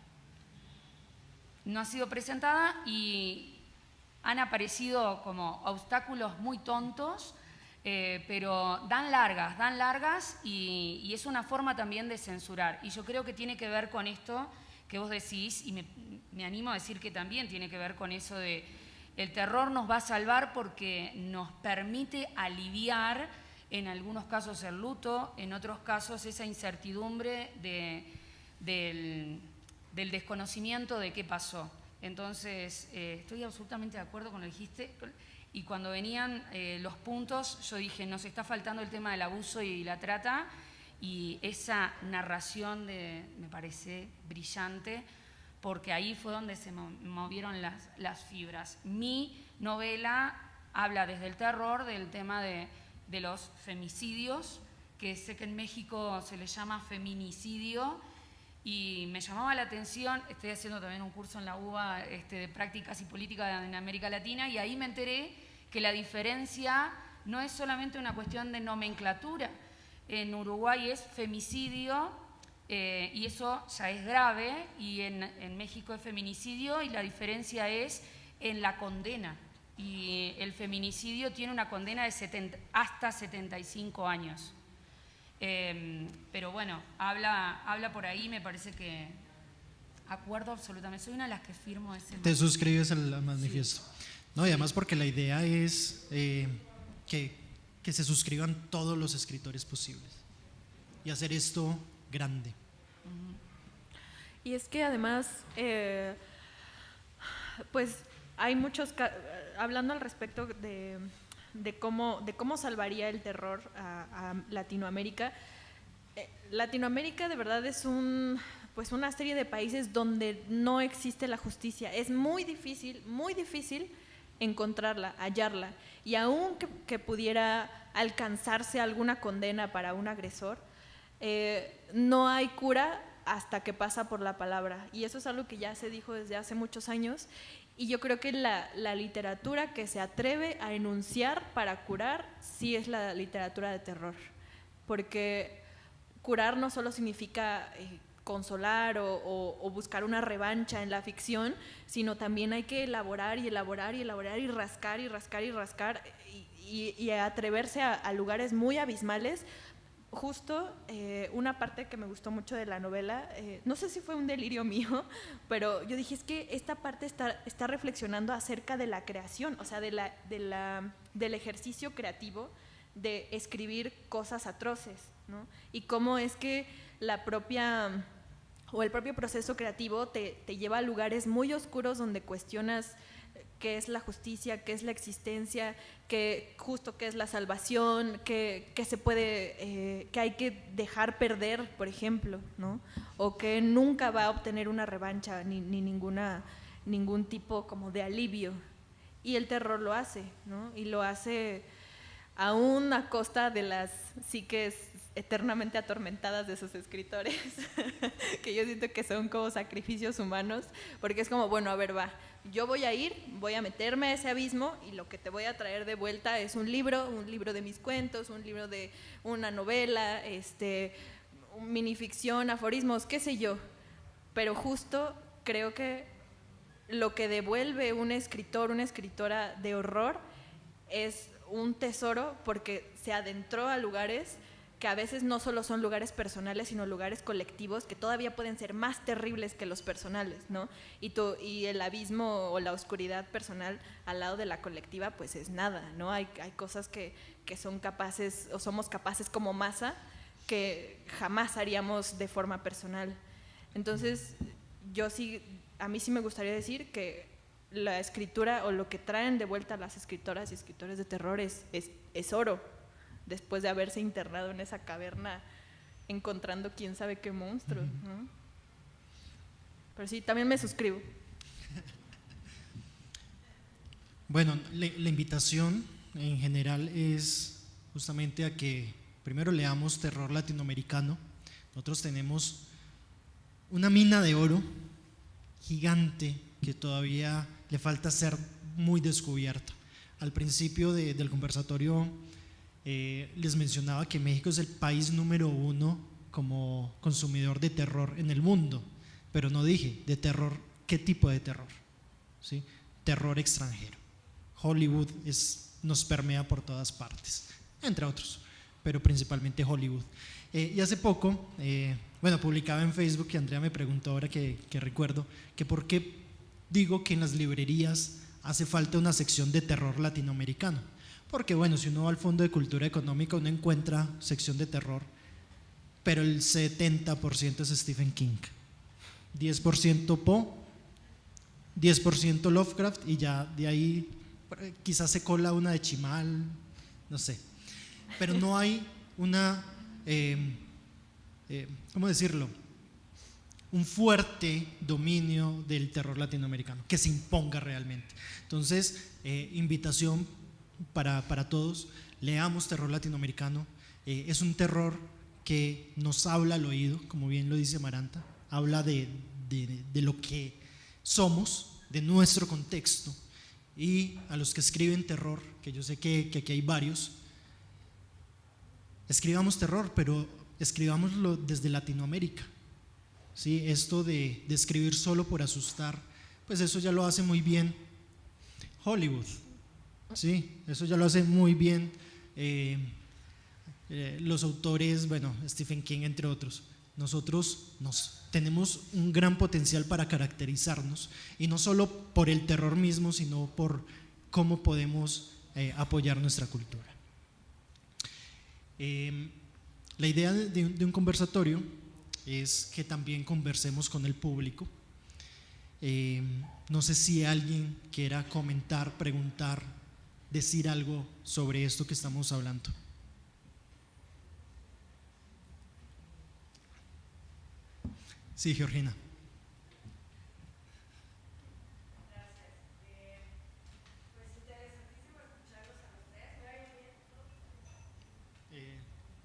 No ha sido presentada, y han aparecido como obstáculos muy tontos, pero dan largas, y es una forma también de censurar. Y yo creo que tiene que ver con esto que vos decís, y me animo a decir que también tiene que ver con eso de el terror nos va a salvar porque nos permite aliviar, en algunos casos el luto, en otros casos esa incertidumbre del desconocimiento de qué pasó. Entonces, estoy absolutamente de acuerdo con lo que dijiste, y cuando venían los puntos, yo dije: nos está faltando el tema del abuso y la trata, y esa narración me parece brillante, porque ahí fue donde se movieron las fibras. Mi novela habla desde el terror del tema de los femicidios, que sé que en México se le llama feminicidio, y me llamaba la atención. Estoy haciendo también un curso en la UBA de prácticas y política en América Latina, y ahí me enteré que la diferencia no es solamente una cuestión de nomenclatura. En Uruguay es femicidio, y eso ya es grave, y en México es feminicidio, y la diferencia es en la condena. Y el feminicidio tiene una condena de hasta 75 años. Pero bueno, habla por ahí, me parece que acuerdo absolutamente. Soy una de las que firmo ese. Te suscribes al manifiesto. Sí. No, y además porque la idea es que se suscriban todos los escritores posibles y hacer esto grande. Y es que además, pues hay muchos, hablando al respecto de cómo salvaría el terror a Latinoamérica. Latinoamérica de verdad es pues una serie de países donde no existe la justicia. Es muy difícil encontrarla, hallarla. Y aun que pudiera alcanzarse alguna condena para un agresor, no hay cura hasta que pasa por la palabra. Y eso es algo que ya se dijo desde hace muchos años. Y yo creo que la literatura que se atreve a enunciar para curar sí es la literatura de terror. Porque curar no solo significa consolar o buscar una revancha en la ficción, sino también hay que elaborar y rascar y atreverse a lugares muy abismales. Justo una parte que me gustó mucho de la novela, no sé si fue un delirio mío, pero yo dije, es que esta parte está reflexionando acerca de la creación, o sea, del ejercicio creativo de escribir cosas atroces, ¿no? Y cómo es que el propio proceso creativo te lleva a lugares muy oscuros donde cuestionas qué es la justicia, qué es la existencia, qué es la salvación, qué se puede, que hay que dejar perder, por ejemplo, ¿no? O que nunca va a obtener una revancha ni ningún tipo como de alivio. Y el terror lo hace, ¿no? Y lo hace aún a costa de las psiques eternamente atormentadas de sus escritores, que yo siento que son como sacrificios humanos, porque es como, bueno, a ver, va, yo voy a meterme a ese abismo y lo que te voy a traer de vuelta es un libro de mis cuentos, un libro de una novela, minificción, aforismos, qué sé yo, pero justo creo que lo que devuelve un escritor, una escritora de horror es un tesoro porque se adentró a lugares que a veces no solo son lugares personales, sino lugares colectivos que todavía pueden ser más terribles que los personales, ¿no? Y el abismo o la oscuridad personal al lado de la colectiva, pues es nada, ¿no? Hay cosas que son capaces, o somos capaces como masa, que jamás haríamos de forma personal. Entonces, a mí sí me gustaría decir que la escritura o lo que traen de vuelta las escritoras y escritores de terror es oro, después de haberse internado en esa caverna encontrando quién sabe qué monstruos, ¿no? Pero sí, también me suscribo. Bueno, la invitación en general es justamente a que primero leamos terror latinoamericano. Nosotros tenemos una mina de oro gigante que todavía le falta ser muy descubierta. Al principio del conversatorio les mencionaba que México es el país número 1 como consumidor de terror en el mundo, pero no dije de terror, ¿qué tipo de terror? ¿Sí? Terror extranjero. Hollywood nos permea por todas partes, entre otros, pero principalmente Hollywood. Y hace poco, publicaba en Facebook, y Andrea me preguntó ahora que recuerdo, que por qué digo que en las librerías hace falta una sección de terror latinoamericano. Porque si uno va al Fondo de Cultura Económica, uno encuentra sección de terror, pero el 70% es Stephen King, 10% Poe, 10% Lovecraft, y ya de ahí quizás se cola una de Chimal, no sé. Pero no hay una, ¿cómo decirlo?, un fuerte dominio del terror latinoamericano que se imponga realmente. Entonces, invitación para todos, leamos terror latinoamericano. Es un terror que nos habla al oído, como bien lo dice Amaranta, habla de lo que somos, de nuestro contexto. Y a los que escriben terror, que yo sé que aquí hay varios, escribamos terror, pero escribámoslo desde Latinoamérica. ¿Sí? Esto de escribir solo por asustar, pues eso ya lo hace muy bien Hollywood. Sí, eso ya lo hace muy bien los autores, Stephen King, entre otros. Nosotros tenemos un gran potencial para caracterizarnos, y no solo por el terror mismo, sino por cómo podemos apoyar nuestra cultura. La idea de un conversatorio es que también conversemos con el público. No sé si alguien quiera comentar, preguntar, decir algo sobre esto que estamos hablando. Sí, Georgina. Gracias. Pues interesantísimo escucharlos a los tres. ¿Me oyen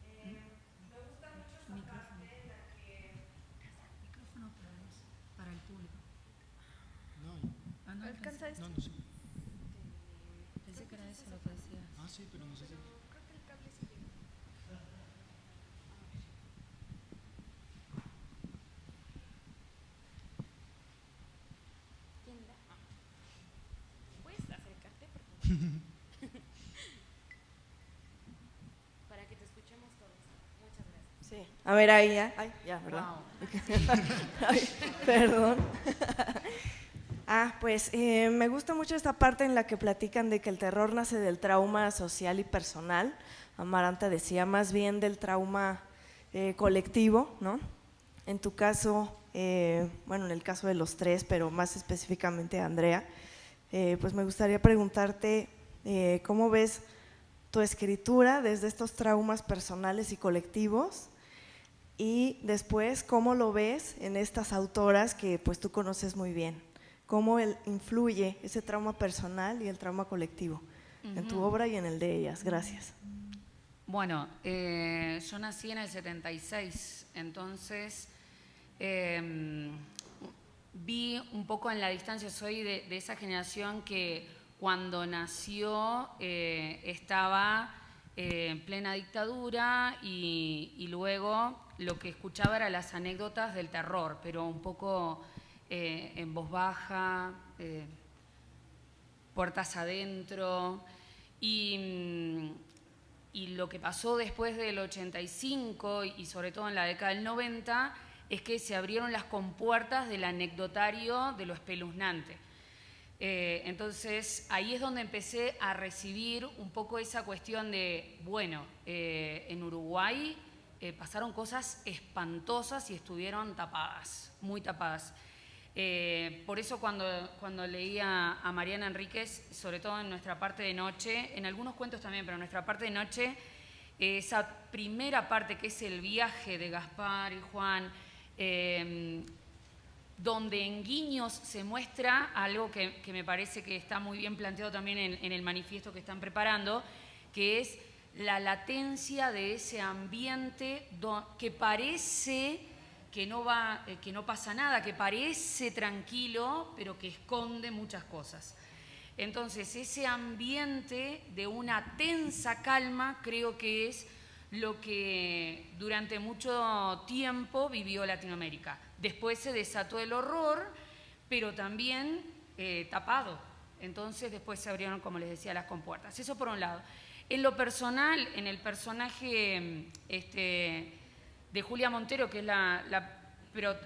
bien? Me gusta mucho esta parte en la que… Micrófono para el público. No, no ¿Alcanza esto? no sé. Pensé que era eso lo que decía. Ah, sí, pero no sé si… Creo que el cable sí llega. ¿Puedes acercarte, por favor? Para que te escuchemos todos. Muchas gracias. Sí. A ver, ahí ya. Ay, ya, ¿verdad? Wow. Ay, perdón. Pues me gusta mucho esta parte en la que platican de que el terror nace del trauma social y personal. Amaranta decía más bien del trauma colectivo, ¿no? En tu caso, en el caso de los tres, pero más específicamente Andrea, pues me gustaría preguntarte cómo ves tu escritura desde estos traumas personales y colectivos, y después cómo lo ves en estas autoras que pues tú conoces muy bien, cómo influye ese trauma personal y el trauma colectivo en tu obra y en el de ellas. Gracias. Bueno, yo nací en el 76, entonces vi un poco en la distancia, soy de esa generación que cuando nació estaba en plena dictadura y luego lo que escuchaba eran las anécdotas del terror, pero un poco en voz baja, puertas adentro, y lo que pasó después del 85 y sobre todo en la década del 90 es que se abrieron las compuertas del anecdotario de lo espeluznante. Entonces ahí es donde empecé a recibir un poco esa cuestión de, bueno, en Uruguay pasaron cosas espantosas y estuvieron tapadas, muy tapadas. Por eso cuando leía a Mariana Enríquez, sobre todo en Nuestra parte de noche, en algunos cuentos también, pero en Nuestra parte de noche, esa primera parte que es el viaje de Gaspar y Juan, donde en guiños se muestra algo que me parece que está muy bien planteado también en el manifiesto que están preparando, que es la latencia de ese ambiente que parece que no pasa nada, que parece tranquilo, pero que esconde muchas cosas. Entonces, ese ambiente de una tensa calma creo que es lo que durante mucho tiempo vivió Latinoamérica. Después se desató el horror, pero también tapado. Entonces después se abrieron, como les decía, las compuertas. Eso por un lado. En lo personal, en el personaje de Julia Montero, que es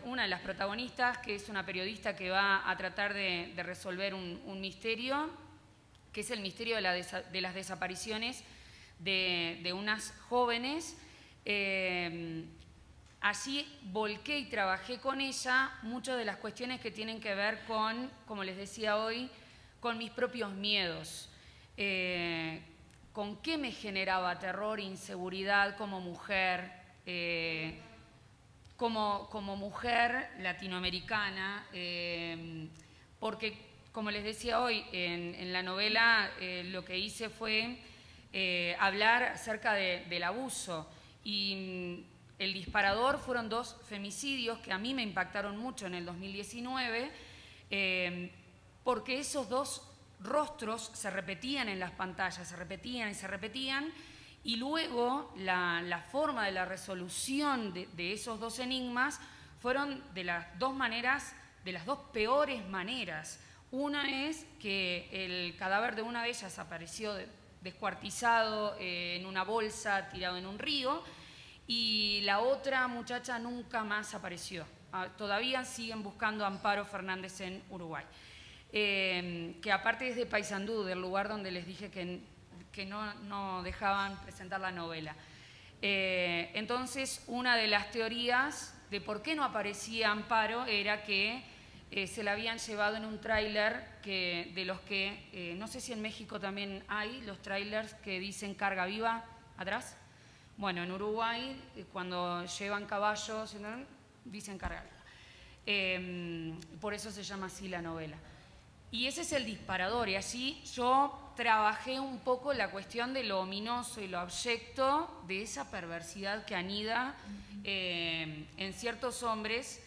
una de las protagonistas, que es una periodista que va a tratar de resolver un misterio, que es el misterio de las desapariciones de unas jóvenes. Allí volqué y trabajé con ella muchas de las cuestiones que tienen que ver con, como les decía hoy, con mis propios miedos, con qué me generaba terror, inseguridad como mujer, como mujer latinoamericana, porque, como les decía hoy, en la novela lo que hice fue hablar acerca del abuso, y el disparador fueron 2 femicidios que a mí me impactaron mucho en el 2019, porque esos 2 rostros se repetían en las pantallas, se repetían y se repetían, y luego la forma de la resolución de esos 2 enigmas fueron de las 2 maneras, de las 2 peores maneras. Una es que el cadáver de una de ellas apareció descuartizado en una bolsa, tirado en un río, y la otra muchacha nunca más apareció. Todavía siguen buscando a Amparo Fernández en Uruguay, que aparte es de Paysandú, del lugar donde les dije que no dejaban presentar la novela. Entonces, una de las teorías de por qué no aparecía Amparo era que se la habían llevado en un tráiler de los que, no sé si en México también hay, los tráilers que dicen carga viva atrás. Bueno, en Uruguay, cuando llevan caballos, dicen carga viva. Por eso se llama así la novela. Y ese es el disparador, y allí yo trabajé un poco la cuestión de lo ominoso y lo abyecto, de esa perversidad que anida en ciertos hombres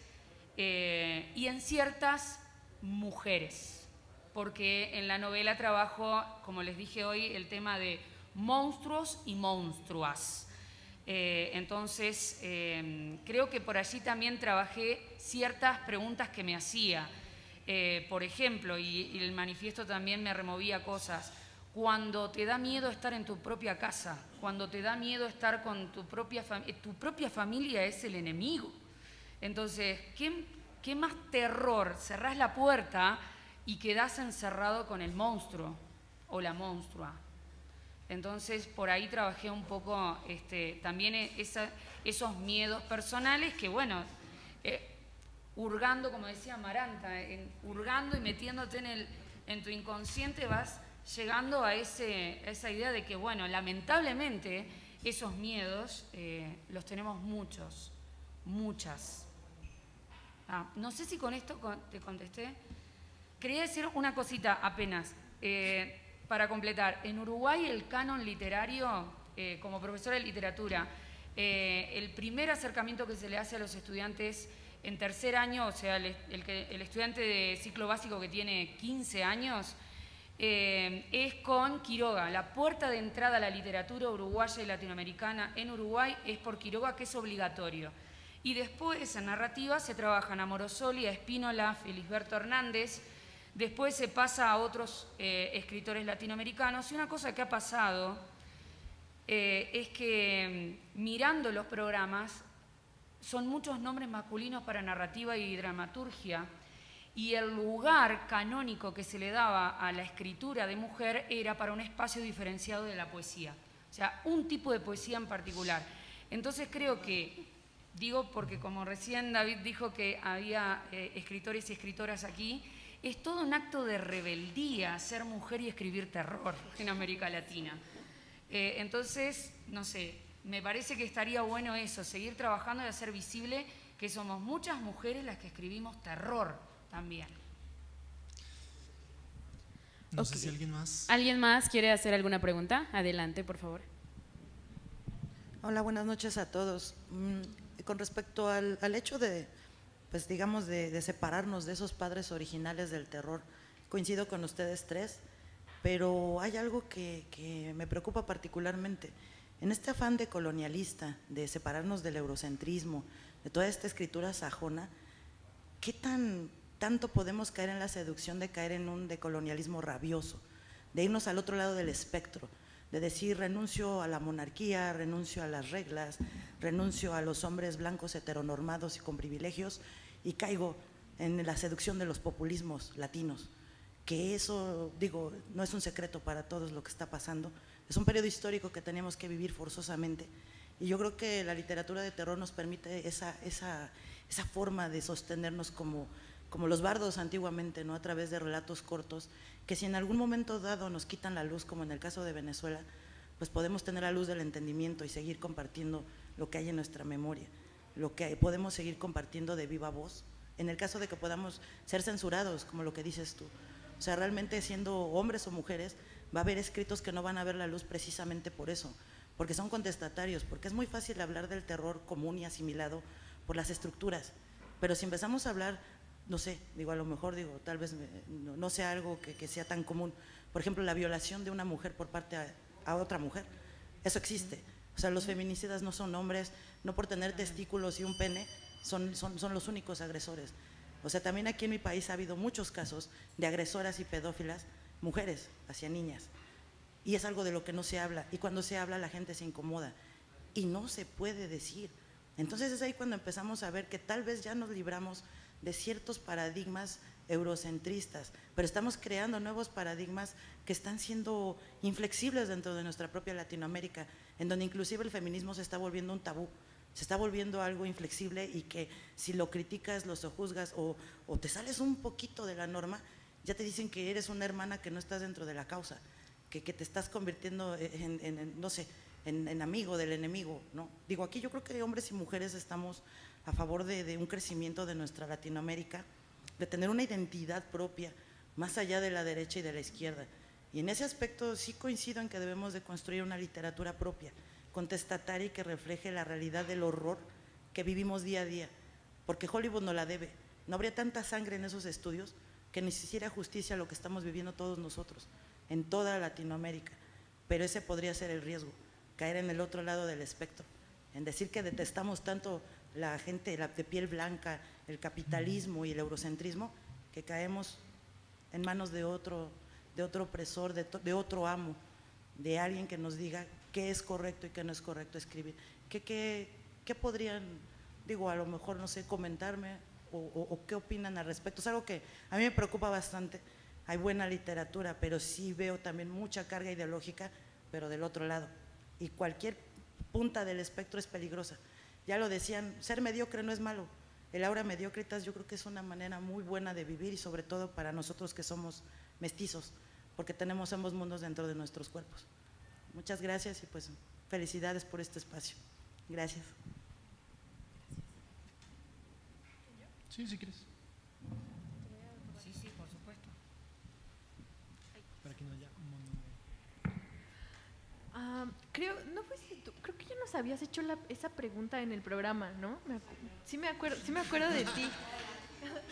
y en ciertas mujeres. Porque en la novela trabajo, como les dije hoy, el tema de monstruos y monstruas. Entonces, creo que por allí también trabajé ciertas preguntas que me hacía. Por ejemplo, y el manifiesto también me removía cosas, cuando te da miedo estar en tu propia casa, cuando te da miedo estar con tu propia familia es el enemigo. Entonces, ¿qué más terror? Cerrás la puerta y quedás encerrado con el monstruo o la monstrua. Entonces, por ahí trabajé un poco también esos miedos personales que, bueno, hurgando, como decía Amaranta, hurgando y metiéndote en tu inconsciente vas llegando a esa idea de que, bueno, lamentablemente esos miedos los tenemos muchas. No sé si con esto te contesté. Quería decir una cosita apenas, para completar. En Uruguay el canon literario, como profesora de literatura, el primer acercamiento que se le hace a los estudiantes en tercer año, o sea, el estudiante de ciclo básico que tiene 15 años, es con Quiroga. La puerta de entrada a la literatura uruguaya y latinoamericana en Uruguay es por Quiroga, que es obligatorio. Y después en narrativa se trabajan a Morosoli, a Spínola, a Felisberto Hernández. Después se pasa a otros escritores latinoamericanos. Y una cosa que ha pasado es que mirando los programas son muchos nombres masculinos para narrativa y dramaturgia, y el lugar canónico que se le daba a la escritura de mujer era para un espacio diferenciado de la poesía, o sea, un tipo de poesía en particular. Entonces creo que, digo porque como recién David dijo que había escritores y escritoras aquí, es todo un acto de rebeldía ser mujer y escribir terror en América Latina. Entonces, no sé, me parece que estaría bueno eso, seguir trabajando y hacer visible que somos muchas mujeres las que escribimos terror también. No sé si alguien más. ¿Alguien más quiere hacer alguna pregunta? Adelante, por favor. Hola, buenas noches a todos. Con respecto al hecho de, pues digamos, de separarnos de esos padres originales del terror, coincido con ustedes tres, pero hay algo que me preocupa particularmente. En este afán de colonialista, de separarnos del eurocentrismo, de toda esta escritura sajona, ¿qué tanto podemos caer en la seducción de caer en un decolonialismo rabioso, de irnos al otro lado del espectro, de decir renuncio a la monarquía, renuncio a las reglas, renuncio a los hombres blancos heteronormados y con privilegios y caigo en la seducción de los populismos latinos? Que eso, digo, no es un secreto para todos lo que está pasando. Es un periodo histórico que tenemos que vivir forzosamente, y yo creo que la literatura de terror nos permite esa forma de sostenernos como los bardos antiguamente, ¿no? A través de relatos cortos, que si en algún momento dado nos quitan la luz, como en el caso de Venezuela, pues podemos tener la luz del entendimiento y seguir compartiendo lo que hay en nuestra memoria, lo que podemos seguir compartiendo de viva voz, en el caso de que podamos ser censurados, como lo que dices tú. O sea, realmente siendo hombres o mujeres, va a haber escritos que no van a ver la luz precisamente por eso, porque son contestatarios, porque es muy fácil hablar del terror común y asimilado por las estructuras, pero si empezamos a hablar, no sé, digo, a lo mejor digo, tal vez no sea algo que sea tan común, por ejemplo, la violación de una mujer por parte a otra mujer, eso existe. O sea, los feminicidas no son hombres, no por tener testículos y un pene son los únicos agresores. O sea, también aquí en mi país ha habido muchos casos de agresoras y pedófilas, mujeres hacia niñas, y es algo de lo que no se habla, y cuando se habla la gente se incomoda y no se puede decir. Entonces es ahí cuando empezamos a ver que tal vez ya nos libramos de ciertos paradigmas eurocentristas, pero estamos creando nuevos paradigmas que están siendo inflexibles dentro de nuestra propia Latinoamérica, en donde inclusive el feminismo se está volviendo un tabú, se está volviendo algo inflexible, y que si lo criticas, lo sojuzgas o te sales un poquito de la norma, ya te dicen que eres una hermana que no estás dentro de la causa, que te estás convirtiendo no sé, en amigo del enemigo, ¿no? Digo, aquí yo creo que hombres y mujeres estamos a favor de un crecimiento de nuestra Latinoamérica, de tener una identidad propia, más allá de la derecha y de la izquierda. Y en ese aspecto sí coincido en que debemos de construir una literatura propia, contestataria y que refleje la realidad del horror que vivimos día a día, porque Hollywood no la debe. No habría tanta sangre en esos estudios que ni se hiciera justicia a lo que estamos viviendo todos nosotros, en toda Latinoamérica. Pero ese podría ser el riesgo, caer en el otro lado del espectro, en decir que detestamos tanto la gente de piel blanca, el capitalismo y el eurocentrismo, que caemos en manos de otro opresor, de otro amo, de alguien que nos diga qué es correcto y qué no es correcto escribir. ¿Qué podrían, digo, a lo mejor, no sé, comentarme o qué opinan al respecto? Es algo que a mí me preocupa bastante. Hay buena literatura, pero sí veo también mucha carga ideológica, pero del otro lado. Y cualquier punta del espectro es peligrosa. Ya lo decían, ser mediocre no es malo. El aura mediocritas yo creo que es una manera muy buena de vivir, y sobre todo para nosotros que somos mestizos, porque tenemos ambos mundos dentro de nuestros cuerpos. Muchas gracias y pues felicidades por este espacio. Gracias. Sí, si quieres. Sí, sí, por supuesto. Para que no haya creo, no fuiste tú, creo que ya nos habías hecho esa pregunta en el programa, ¿no? Sí me acuerdo de ti.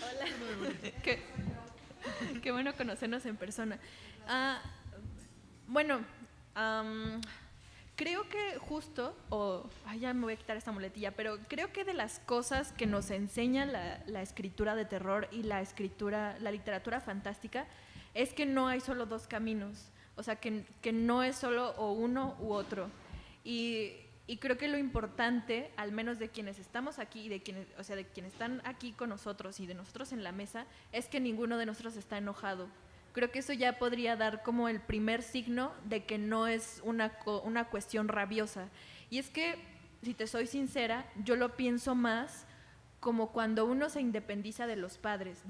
Hola. Qué bueno conocernos en persona. Bueno, creo que justo, ya me voy a quitar esta muletilla, pero creo que de las cosas que nos enseña la escritura de terror y la literatura fantástica, es que no hay solo dos caminos, o sea, que no es solo o uno u otro. Y creo que lo importante, al menos de quienes estamos aquí, de quienes están aquí con nosotros y de nosotros en la mesa, es que ninguno de nosotros está enojado. Creo que eso ya podría dar como el primer signo de que no es una cuestión rabiosa. Y es que, si te soy sincera, yo lo pienso más como cuando uno se independiza de los padres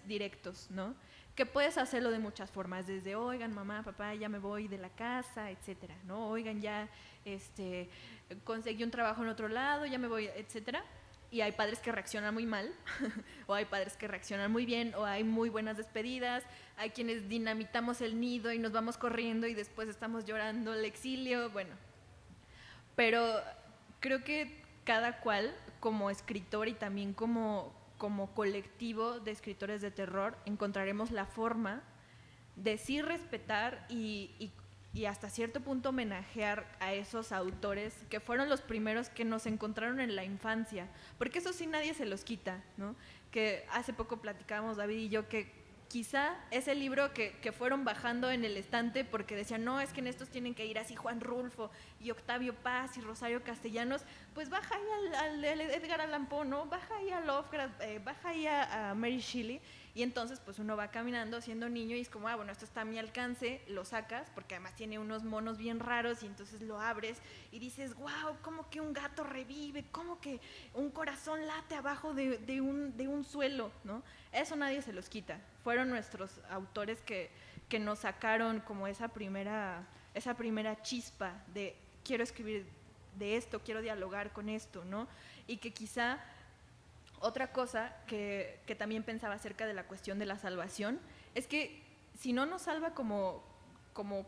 directos, ¿no? Que puedes hacerlo de muchas formas, desde, oigan, mamá, papá, ya me voy de la casa, etcétera, ¿no? Oigan, ya conseguí un trabajo en otro lado, ya me voy, etcétera. Y hay padres que reaccionan muy mal, o hay padres que reaccionan muy bien, o hay muy buenas despedidas, hay quienes dinamitamos el nido y nos vamos corriendo y después estamos llorando el exilio, bueno. Pero creo que cada cual, como escritor y también como colectivo de escritores de terror, encontraremos la forma de sí respetar y hasta cierto punto homenajear a esos autores que fueron los primeros que nos encontraron en la infancia, porque eso sí nadie se los quita, ¿no? Que hace poco platicábamos David y yo que quizá ese libro que fueron bajando en el estante porque decían, no, es que en estos tienen que ir así Juan Rulfo y Octavio Paz y Rosario Castellanos, pues baja ahí al Edgar Allan Poe, ¿no? Baja ahí a Lovecraft, baja ahí a Mary Shelley. Y entonces pues uno va caminando siendo niño y es como, bueno, esto está a mi alcance, lo sacas, porque además tiene unos monos bien raros y entonces lo abres y dices, wow, ¿cómo que un gato revive? ¿Cómo que un corazón late abajo de un suelo? ¿No? Eso nadie se los quita. Fueron nuestros autores que nos sacaron como esa primera chispa de quiero escribir de esto, quiero dialogar con esto, ¿no? Y que quizá otra cosa que también pensaba acerca de la cuestión de la salvación es que si no nos salva como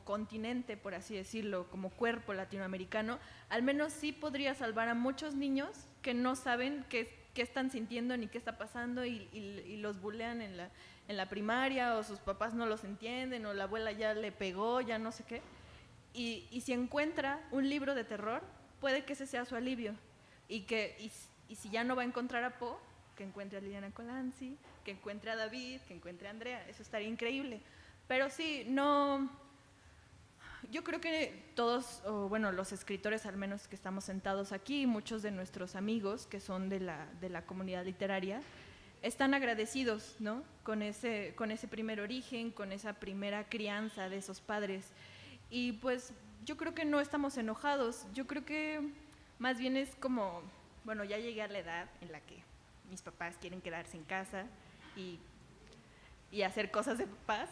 continente, por así decirlo, como cuerpo latinoamericano, al menos sí podría salvar a muchos niños que no saben qué están sintiendo ni qué está pasando y los bulean en la primaria, o sus papás no los entienden, o la abuela ya le pegó, ya no sé qué. Y si encuentra un libro de terror, puede que ese sea su alivio. Y si ya no va a encontrar a Poe, que encuentre a Liliana Colanzi, que encuentre a David, que encuentre a Andrea, eso estaría increíble. Pero sí, yo creo que todos, los escritores al menos que estamos sentados aquí, muchos de nuestros amigos que son de la comunidad literaria, están agradecidos, ¿no? Con ese primer origen, con esa primera crianza de esos padres. Y pues yo creo que no estamos enojados, yo creo que más bien es como, bueno, ya llegué a la edad en la que mis papás quieren quedarse en casa y hacer cosas de papás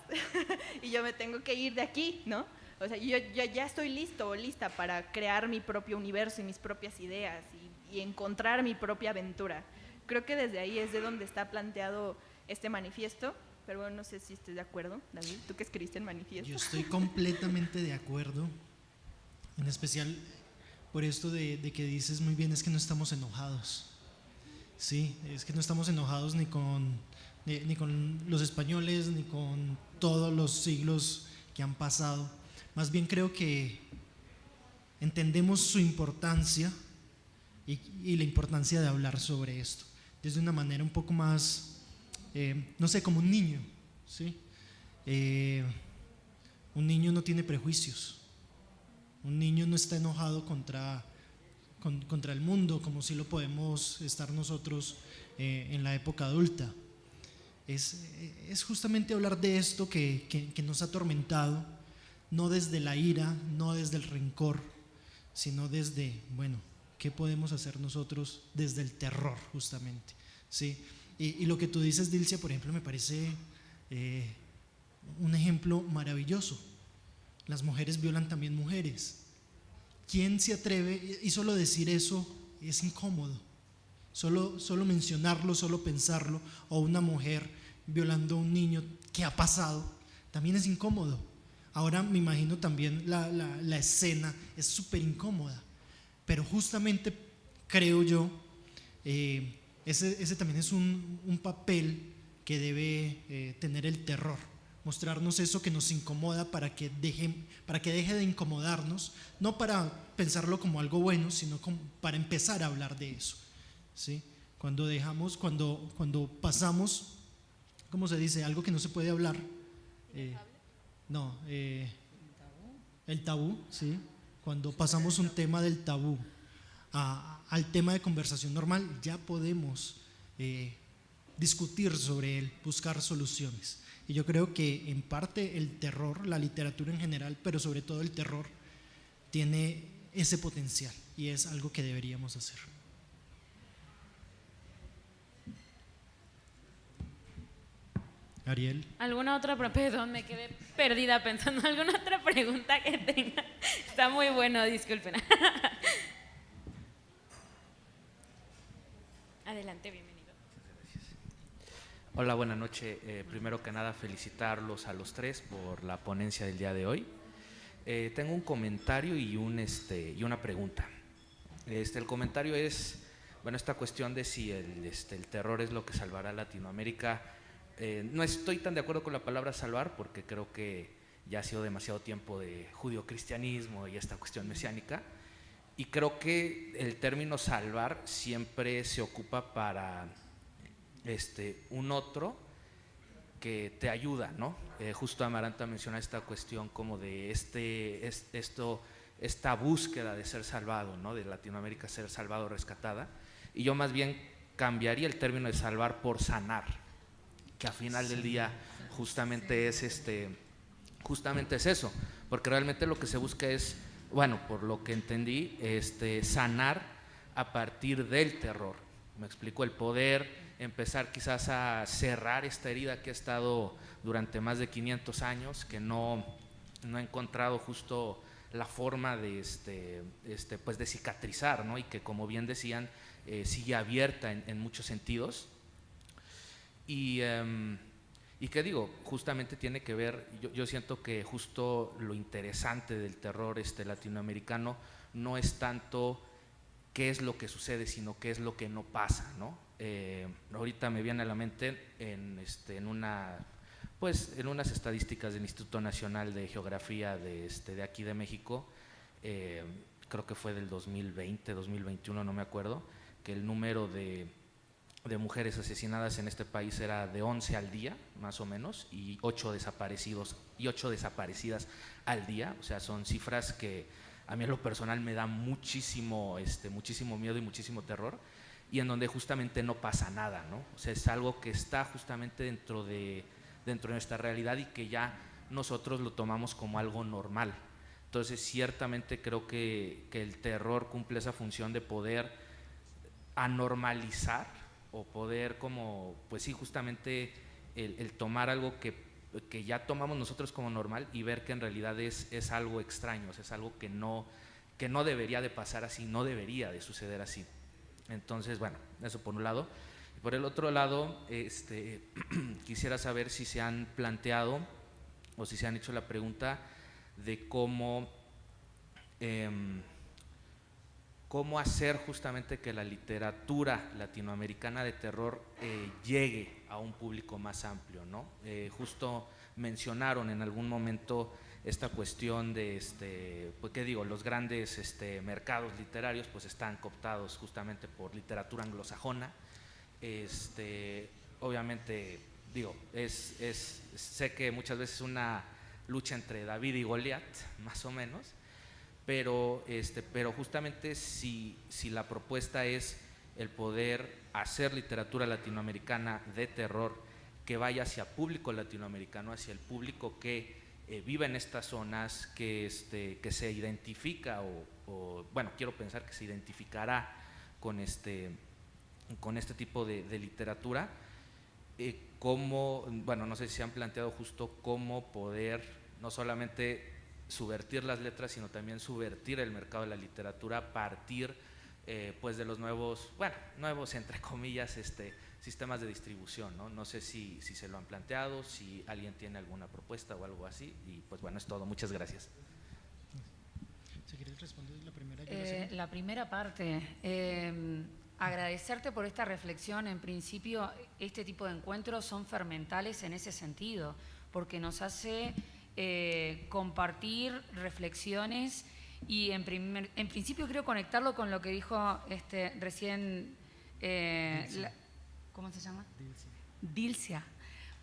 y yo me tengo que ir de aquí, ¿no? O sea, yo ya estoy listo o lista para crear mi propio universo y mis propias ideas y encontrar mi propia aventura. Creo que desde ahí es de donde está planteado este manifiesto, pero bueno, no sé si estés de acuerdo, David, tú que escribiste el manifiesto. Yo estoy completamente de acuerdo, en especial por esto de que dices muy bien, es que no estamos enojados. Sí, es que no estamos enojados ni con los españoles, ni con todos los siglos que han pasado. Más bien creo que entendemos su importancia y la importancia de hablar sobre esto desde una manera un poco más, no sé, como un niño, ¿sí? Un niño no tiene prejuicios, un niño no está enojado contra el mundo como si lo podemos estar nosotros en la época adulta. Es justamente hablar de esto que nos ha atormentado, no desde la ira, no desde el rencor, sino desde, bueno, ¿qué podemos hacer nosotros desde el terror justamente? ¿Sí? Y lo que tú dices, Dilcia, por ejemplo, me parece un ejemplo maravilloso. Las mujeres violan también mujeres. ¿Quién se atreve? Y solo decir eso es incómodo. Solo mencionarlo, solo pensarlo, o una mujer violando a un niño, ¿qué ha pasado? También es incómodo. Ahora me imagino también la escena es súper incómoda, pero justamente creo yo, ese también es un papel que debe tener el terror, mostrarnos eso que nos incomoda para que deje de incomodarnos, no para pensarlo como algo bueno, sino para empezar a hablar de eso, ¿sí? Cuando pasamos, ¿cómo se dice? Algo que no se puede hablar. El tabú, ¿sí? Cuando pasamos un tema del tabú al tema de conversación normal, ya podemos discutir sobre él, buscar soluciones. Y yo creo que en parte el terror, la literatura en general, pero sobre todo el terror, tiene ese potencial y es algo que deberíamos hacer. Ariel. ¿Alguna otra? Perdón, me quedé perdida pensando. ¿Alguna otra pregunta que tenga? Está muy bueno, disculpen. Adelante, bienvenido. Hola, buenas noches. Primero que nada, felicitarlos a los tres por la ponencia del día de hoy. Tengo un comentario y una pregunta. El comentario es, bueno, esta cuestión de si el terror es lo que salvará a Latinoamérica. No estoy tan de acuerdo con la palabra salvar, porque creo que ya ha sido demasiado tiempo de judio-cristianismo y esta cuestión mesiánica, y creo que el término salvar siempre se ocupa para un otro que te ayuda, ¿no? Justo Amaranta menciona esta cuestión como de esta búsqueda de ser salvado, ¿no? De Latinoamérica ser salvado, rescatada, y yo más bien cambiaría el término de salvar por sanar, que al final del día justamente es eso, porque realmente lo que se busca es, bueno, por lo que entendí, sanar a partir del terror. Me explico, el poder empezar quizás a cerrar esta herida que ha estado durante más de 500 años, que no ha encontrado justo la forma de pues de cicatrizar, ¿no? Y que, como bien decían, sigue abierta en muchos sentidos. Y que digo, justamente tiene que ver, yo siento que justo lo interesante del terror latinoamericano no es tanto qué es lo que sucede, sino qué es lo que no pasa, ¿no? Ahorita me viene a la mente en unas estadísticas del Instituto Nacional de Geografía de aquí de México, creo que fue del 2020, 2021, no me acuerdo, que el número de mujeres asesinadas en este país era de 11 al día, más o menos, y 8 desaparecidas al día. O sea, son cifras que a mí en lo personal me da muchísimo miedo y muchísimo terror, y en donde justamente no pasa nada, ¿no? O sea, es algo que está justamente dentro de nuestra realidad y que ya nosotros lo tomamos como algo normal. Entonces, ciertamente creo que el terror cumple esa función de poder anormalizar, o poder como, pues sí, justamente el tomar algo que ya tomamos nosotros como normal y ver que en realidad es algo extraño, o sea, es algo que no debería de pasar así, no debería de suceder así. Entonces, bueno, eso por un lado. Y por el otro lado, quisiera saber si se han planteado o si se han hecho la pregunta de cómo hacer justamente que la literatura latinoamericana de terror llegue a un público más amplio, ¿no? Justo mencionaron en algún momento esta cuestión de, pues qué digo, los grandes mercados literarios pues están cooptados justamente por literatura anglosajona. Obviamente, digo, sé que muchas veces es una lucha entre David y Goliat, más o menos, pero justamente si la propuesta es el poder hacer literatura latinoamericana de terror que vaya hacia público latinoamericano, hacia el público que vive en estas zonas, que se identifica o bueno, quiero pensar que se identificará con este tipo de literatura, cómo, bueno, no sé si se han planteado justo cómo poder no solamente subvertir las letras, sino también subvertir el mercado de la literatura a partir pues de los nuevos, bueno, nuevos entre comillas, sistemas de distribución, ¿no? No sé si se lo han planteado, si alguien tiene alguna propuesta o algo así, y pues bueno, es todo. Muchas gracias. Si quieres responder la primera. La primera parte, agradecerte por esta reflexión. En principio, este tipo de encuentros son fermentales en ese sentido, porque nos hace compartir reflexiones y en principio creo conectarlo con lo que dijo recién, ¿cómo se llama? Dilcia.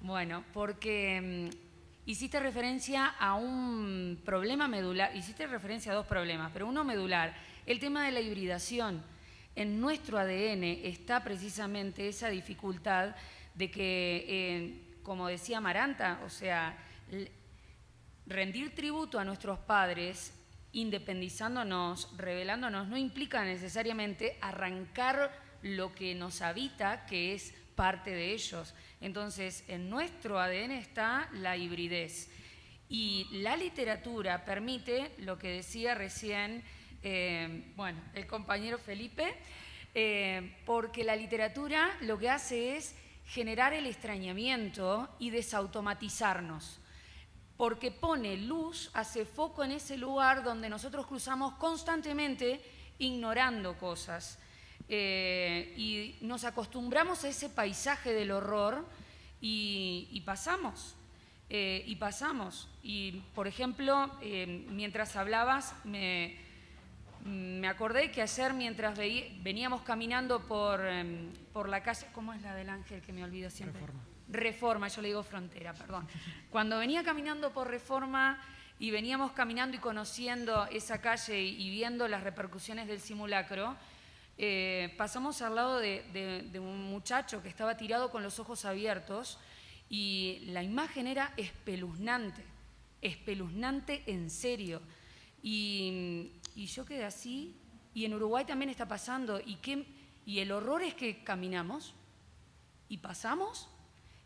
Bueno, porque hiciste referencia a un problema medular, hiciste referencia a dos problemas, pero uno medular, el tema de la hibridación. En nuestro ADN está precisamente esa dificultad de que, como decía Amaranta, o sea, rendir tributo a nuestros padres, independizándonos, revelándonos, no implica necesariamente arrancar lo que nos habita, que es parte de ellos. Entonces, en nuestro ADN está la hibridez. Y la literatura permite, lo que decía recién, bueno, el compañero Felipe, porque la literatura lo que hace es generar el extrañamiento y desautomatizarnos, porque pone luz, hace foco en ese lugar donde nosotros cruzamos constantemente ignorando cosas. Y nos acostumbramos a ese paisaje del horror y pasamos. Y, por ejemplo, mientras hablabas, me acordé que ayer mientras veníamos caminando por la calle, ¿cómo es la del Ángel que me olvido siempre? Reforma, yo le digo Frontera, perdón. Cuando venía caminando por Reforma y veníamos caminando y conociendo esa calle y viendo las repercusiones del simulacro, pasamos al lado de un muchacho que estaba tirado con los ojos abiertos y la imagen era espeluznante en serio. Y yo quedé así, y en Uruguay también está pasando, y el horror es que caminamos y pasamos,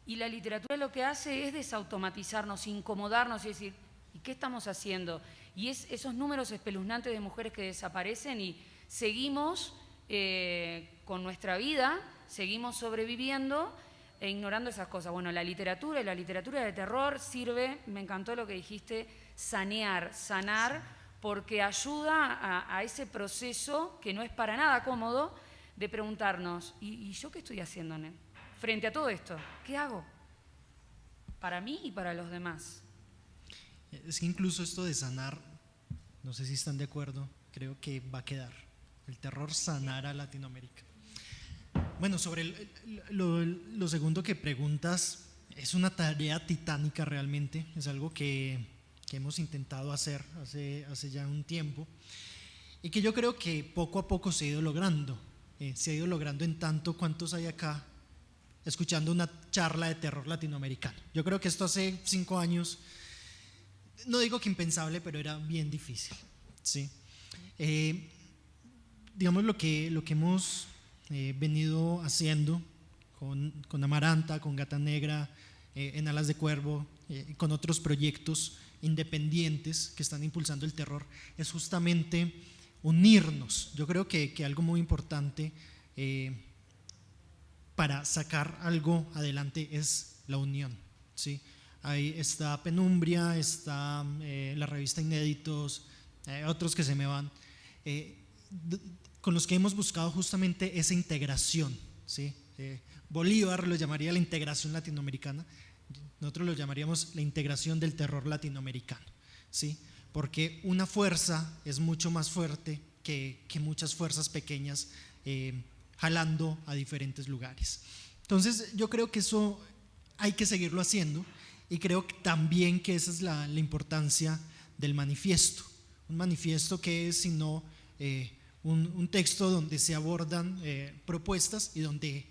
y la literatura lo que hace es desautomatizarnos, incomodarnos y decir, ¿y qué estamos haciendo? Y esos números espeluznantes de mujeres que desaparecen y seguimos con nuestra vida, seguimos sobreviviendo e ignorando esas cosas. Bueno, la literatura de terror sirve, me encantó lo que dijiste, sanar, porque ayuda a ese proceso que no es para nada cómodo de preguntarnos, ¿y yo qué estoy haciendo, Nen? Frente a todo esto, ¿qué hago? Para mí y para los demás. Es que incluso esto de sanar, no sé si están de acuerdo, creo que va a quedar. El terror sanará a Latinoamérica. Bueno, sobre lo segundo que preguntas, es una tarea titánica realmente, es algo que hemos intentado hacer hace ya un tiempo y que yo creo que poco a poco se ha ido logrando. Se ha ido logrando en tanto cuantos hay acá escuchando una charla de terror latinoamericano. Yo creo que esto hace 5 años, no digo que impensable, pero era bien difícil, ¿sí? Digamos lo que hemos venido haciendo con Amaranta, con Gata Negra, en Alas de Cuervo, con otros proyectos independientes que están impulsando el terror, es justamente unirnos. Yo creo que algo muy importante para sacar algo adelante es la unión, ¿sí? Ahí está Penumbria, está la revista Inéditos, otros que se me van, con los que hemos buscado justamente esa integración, ¿sí? Bolívar lo llamaría la integración latinoamericana, nosotros lo llamaríamos la integración del terror latinoamericano, ¿sí? Porque una fuerza es mucho más fuerte que muchas fuerzas pequeñas jalando a diferentes lugares. Entonces yo creo que eso hay que seguirlo haciendo y creo que también que esa es la importancia del manifiesto. Un manifiesto que es sino un texto donde se abordan propuestas y donde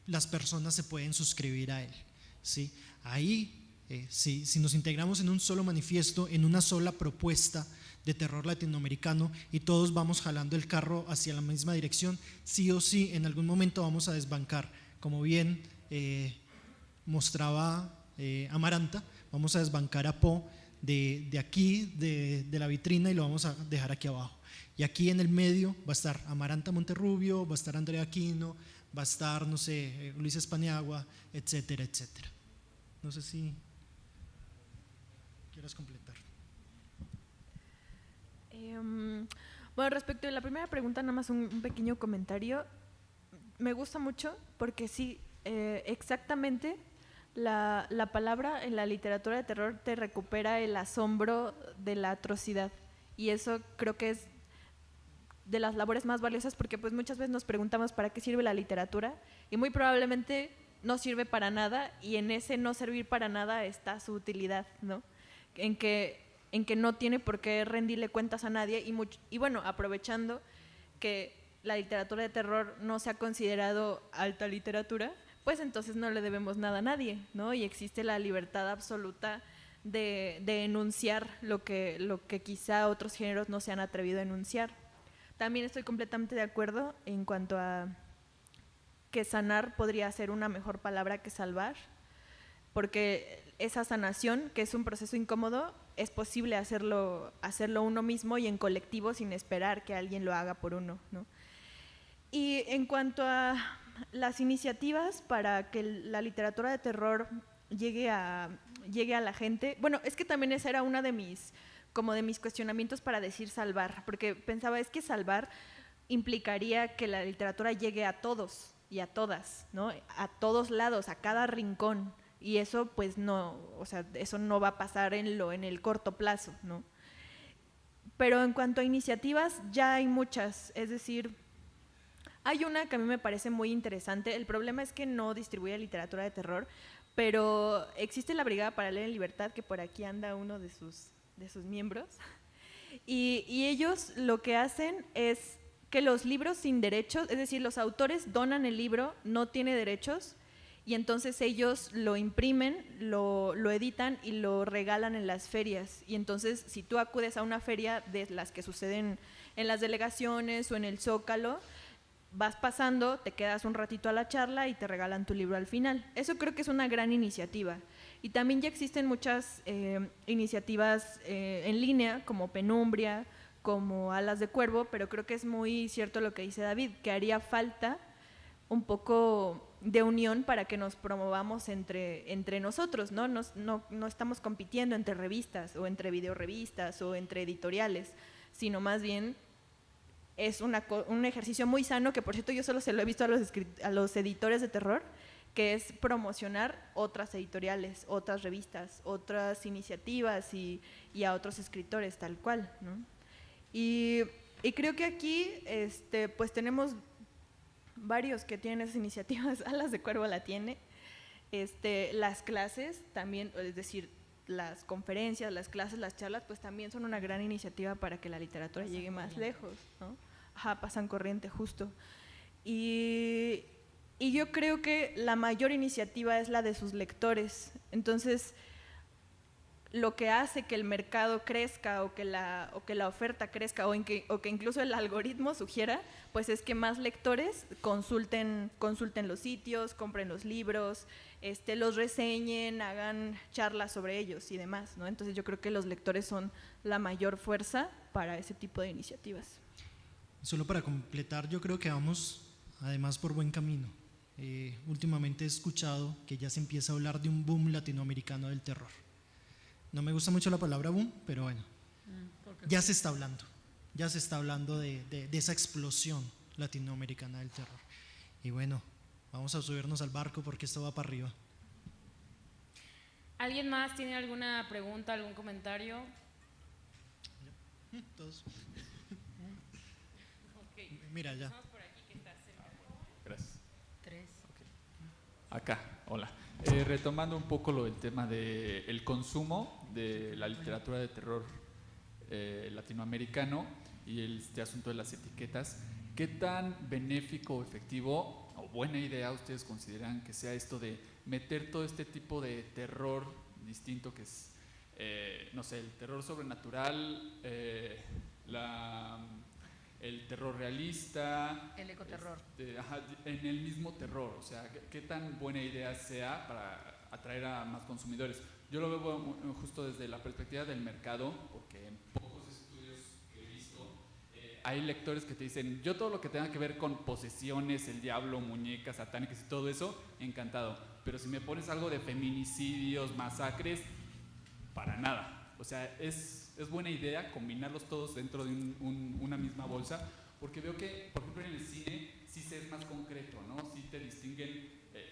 las personas se pueden suscribir a él, ¿sí? Ahí, si nos integramos en un solo manifiesto, en una sola propuesta de terror latinoamericano y todos vamos jalando el carro hacia la misma dirección, sí o sí en algún momento vamos a desbancar, como bien mostraba Amaranta, vamos a desbancar a Poe de aquí, de la vitrina, y lo vamos a dejar aquí abajo. Y aquí en el medio va a estar Amaranta Monterrubio, va a estar Andrea Aquino, va a estar, no sé, Ulises Paniagua, etcétera, etcétera. No sé si quieras completar. Bueno, respecto a la primera pregunta, nada más un pequeño comentario. Me gusta mucho porque sí, exactamente la palabra en la literatura de terror te recupera el asombro de la atrocidad, y eso creo que es de las labores más valiosas, porque pues muchas veces nos preguntamos para qué sirve la literatura y muy probablemente no sirve para nada, y en ese no servir para nada está su utilidad, ¿no? En que no tiene por qué rendirle cuentas a nadie, y bueno, aprovechando que la literatura de terror no se ha considerado alta literatura, pues entonces no le debemos nada a nadie, ¿no? Y existe la libertad absoluta de enunciar lo que quizá otros géneros no se han atrevido a enunciar. También estoy completamente de acuerdo en cuanto a que sanar podría ser una mejor palabra que salvar, porque esa sanación, que es un proceso incómodo, es posible hacerlo uno mismo y en colectivo sin esperar que alguien lo haga por uno, ¿no? Y en cuanto a las iniciativas para que la literatura de terror llegue a la gente, bueno, es que también esa era una de mis cuestionamientos para decir salvar, porque pensaba, es que salvar implicaría que la literatura llegue a todos y a todas, ¿no? A todos lados, a cada rincón, y eso pues no, o sea, eso no va a pasar en el corto plazo, ¿no? Pero en cuanto a iniciativas, ya hay muchas, es decir, hay una que a mí me parece muy interesante. El problema es que no distribuye literatura de terror, pero existe la Brigada para Leer en Libertad, que por aquí anda uno de sus miembros, y ellos lo que hacen es que los libros sin derechos, es decir, los autores donan el libro, no tiene derechos, y entonces ellos lo imprimen, lo editan y lo regalan en las ferias. Y entonces si tú acudes a una feria de las que suceden en las delegaciones o en el Zócalo, vas pasando, te quedas un ratito a la charla y te regalan tu libro al final. Eso creo que es una gran iniciativa. Y también ya existen muchas iniciativas en línea, como Penumbria, como Alas de Cuervo, pero creo que es muy cierto lo que dice David, que haría falta un poco de unión para que nos promovamos entre nosotros, ¿no? No estamos compitiendo entre revistas o entre videorevistas o entre editoriales, sino más bien es un ejercicio muy sano, que por cierto yo solo se lo he visto a los editores de terror, que es promocionar otras editoriales, otras revistas, otras iniciativas y a otros escritores tal cual, ¿no? Y creo que aquí pues tenemos varios que tienen esas iniciativas. Alas de Cuervo la tiene, las clases también, es decir, las conferencias, las clases, las charlas, pues también son una gran iniciativa para que la literatura llegue más lejos, ¿no? Ajá, pasan corriente, justo. Y yo creo que la mayor iniciativa es la de sus lectores. Entonces, lo que hace que el mercado crezca o que la oferta crezca o que incluso el algoritmo sugiera, pues es que más lectores consulten los sitios, compren los libros, los reseñen, hagan charlas sobre ellos y demás, ¿no? Entonces yo creo que los lectores son la mayor fuerza para ese tipo de iniciativas. Solo para completar, yo creo que vamos además por buen camino. Últimamente he escuchado que ya se empieza a hablar de un boom latinoamericano del terror. No me gusta mucho la palabra boom, pero bueno, ya se está hablando de esa explosión latinoamericana del terror. Y bueno, vamos a subirnos al barco porque esto va para arriba. ¿Alguien más tiene alguna pregunta, algún comentario? Todos. Mira ya. Gracias. Acá, hola. Retomando un poco el tema del consumo de la literatura de terror latinoamericano y este asunto de las etiquetas, ¿qué tan benéfico o efectivo o buena idea ustedes consideran que sea esto de meter todo este tipo de terror distinto que es, no sé, el terror sobrenatural, el terror realista, el ecoterror, en el mismo terror? O sea, ¿qué tan buena idea sea para atraer a más consumidores. Yo lo veo justo desde la perspectiva del mercado, porque en pocos estudios que he visto hay lectores que te dicen, yo todo lo que tenga que ver con posesiones, el diablo, muñecas satánicas y todo eso, encantado. Pero si me pones algo de feminicidios, masacres, para nada. O sea, es buena idea combinarlos todos dentro de una misma bolsa, porque veo que, por ejemplo, en el cine sí se es más concreto, ¿no? Sí te distinguen,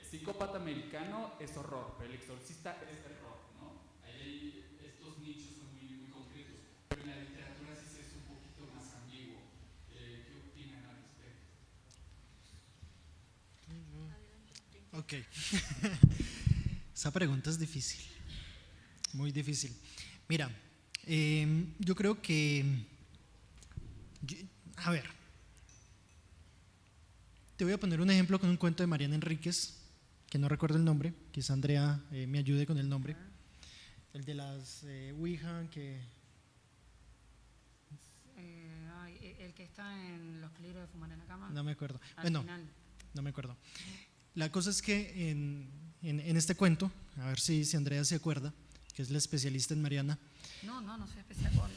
psicópata americano es horror, pero el exorcista es terror, ¿no? Ahí estos nichos son muy, muy concretos, pero en la literatura sí se es un poquito más ambiguo. ¿Qué opinan al respecto? Ok. Esa pregunta es difícil, muy difícil. Mira, yo creo que, a ver, te voy a poner un ejemplo con un cuento de Mariana Enríquez, que no recuerdo el nombre, quizá Andrea me ayude con el nombre, el de las Ouija, que… El que está en los peligros de fumar en la cama. No me acuerdo. Al Bueno, final. no me acuerdo. La cosa es que en este cuento, a ver si Andrea se acuerda, que es la especialista en Mariana. No soy especialista.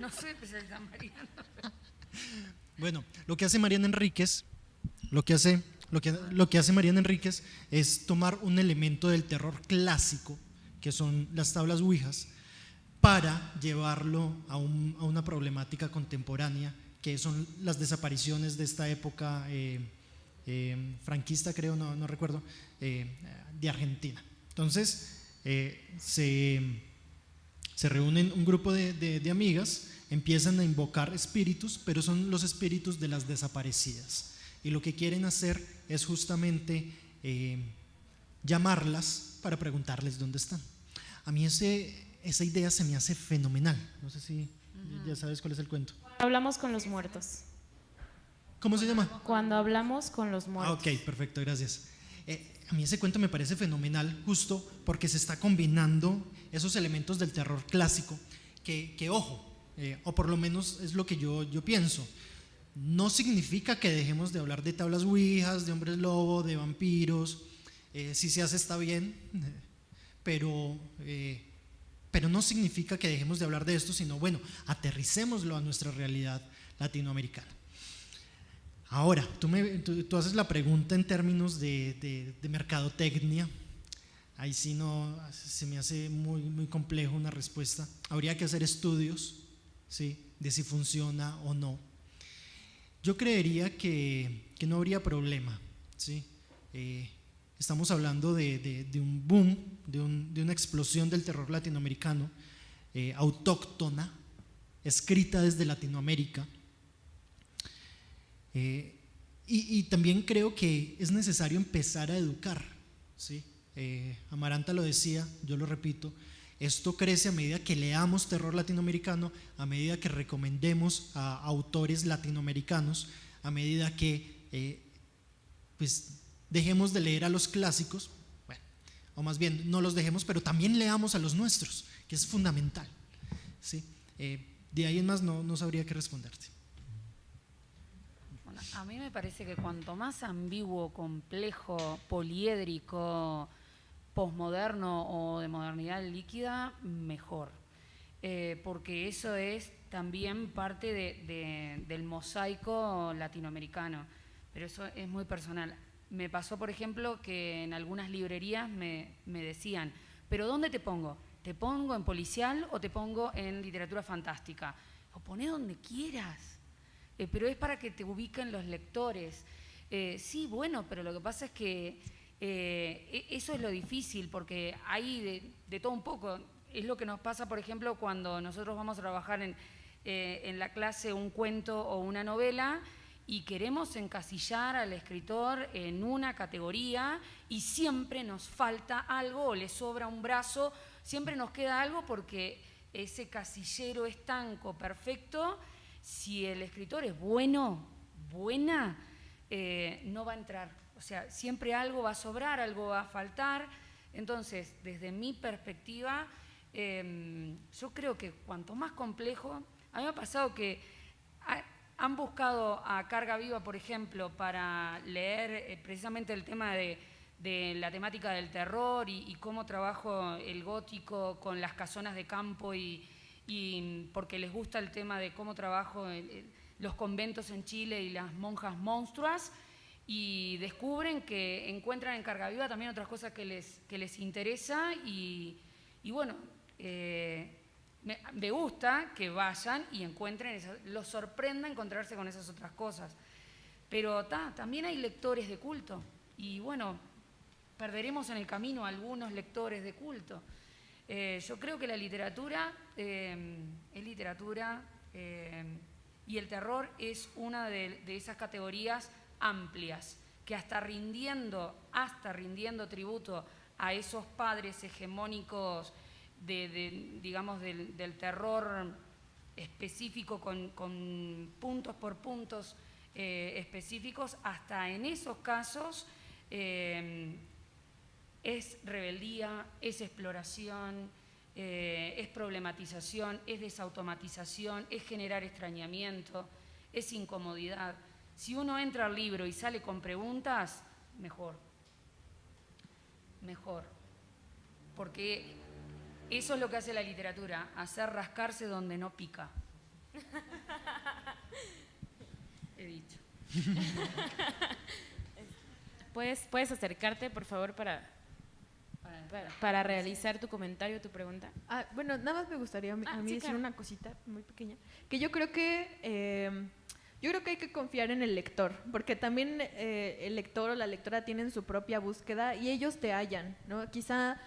No soy especialista en Mariana. Bueno, lo que hace Mariana Enríquez, lo que hace Mariana Enríquez es tomar un elemento del terror clásico, que son las tablas ouijas, para llevarlo a una problemática contemporánea, que son las desapariciones de esta época franquista, creo, no recuerdo, de Argentina. Entonces, se reúnen un grupo de amigas, empiezan a invocar espíritus, pero son los espíritus de las desaparecidas. Y lo que quieren hacer es justamente llamarlas para preguntarles dónde están. A mí esa idea se me hace fenomenal. No sé si ya sabes cuál es el cuento. Hablamos con los muertos. ¿Cómo se llama? Cuando hablamos con los muertos. Ok, perfecto, gracias. A mí ese cuento me parece fenomenal justo porque se está combinando esos elementos del terror clásico que ojo, o por lo menos es lo que yo pienso, no significa que dejemos de hablar de tablas ouijas, de hombres lobo, de vampiros. Si se hace está bien, pero no significa que dejemos de hablar de esto, sino bueno, aterricémoslo a nuestra realidad latinoamericana. Ahora, tú haces la pregunta en términos de mercadotecnia. Ahí sí no, se me hace muy, muy complejo una respuesta. Habría que hacer estudios, ¿sí?, de si funciona o no. Yo creería que no habría problema, ¿sí? Estamos hablando de un boom, de una explosión del terror latinoamericano, autóctona, escrita desde Latinoamérica. Y también creo que es necesario empezar a educar, ¿sí? Amaranta lo decía, yo lo repito, esto crece a medida que leamos terror latinoamericano, a medida que recomendemos a autores latinoamericanos, a medida que pues dejemos de leer a los clásicos, bueno, o más bien no los dejemos, pero también leamos a los nuestros, que es fundamental, ¿sí? De ahí en más no sabría qué responderte. Bueno, a mí me parece que cuanto más ambiguo, complejo, poliédrico, posmoderno o de modernidad líquida, mejor. Porque eso es también parte del mosaico latinoamericano, pero eso es muy personal. Me pasó, por ejemplo, que en algunas librerías me decían, ¿pero dónde te pongo? ¿Te pongo en policial o te pongo en literatura fantástica? O poné donde quieras, pero es para que te ubiquen los lectores. Sí, bueno, pero lo que pasa es que eso es lo difícil, porque hay de todo un poco. Es lo que nos pasa, por ejemplo, cuando nosotros vamos a trabajar en la clase un cuento o una novela y queremos encasillar al escritor en una categoría y siempre nos falta algo o le sobra un brazo, siempre nos queda algo porque ese casillero estanco perfecto, si el escritor es buena, no va a entrar. O sea, siempre algo va a sobrar, algo va a faltar. Entonces, desde mi perspectiva, yo creo que cuanto más complejo, a mí me ha pasado que han buscado a Carga Viva, por ejemplo, para leer precisamente el tema de de la temática del terror y cómo trabajo el gótico con las casonas de campo y porque les gusta el tema de cómo trabajo los conventos en Chile y las monjas monstruas, y descubren que encuentran en Carga Viva también otras cosas que les interesa y bueno, me gusta que vayan y encuentren, los sorprenda encontrarse con esas otras cosas. Pero también hay lectores de culto y bueno, perderemos en el camino a algunos lectores de culto. Yo creo que la literatura es literatura y el terror es una de esas categorías amplias que hasta rindiendo tributo a esos padres hegemónicos digamos del terror específico con puntos por puntos específicos, hasta en esos casos es rebeldía, es exploración, es problematización, es desautomatización, es generar extrañamiento, es incomodidad. Si uno entra al libro y sale con preguntas, mejor. Porque eso es lo que hace la literatura, hacer rascarse donde no pica. He dicho. ¿Puedes acercarte, por favor, para realizar tu comentario, tu pregunta? Bueno, nada más me gustaría a mí sí, decir claro. una cosita muy pequeña, que yo creo que hay que confiar en el lector, porque también el lector o la lectora tienen su propia búsqueda y ellos te hallan, ¿no? Quizá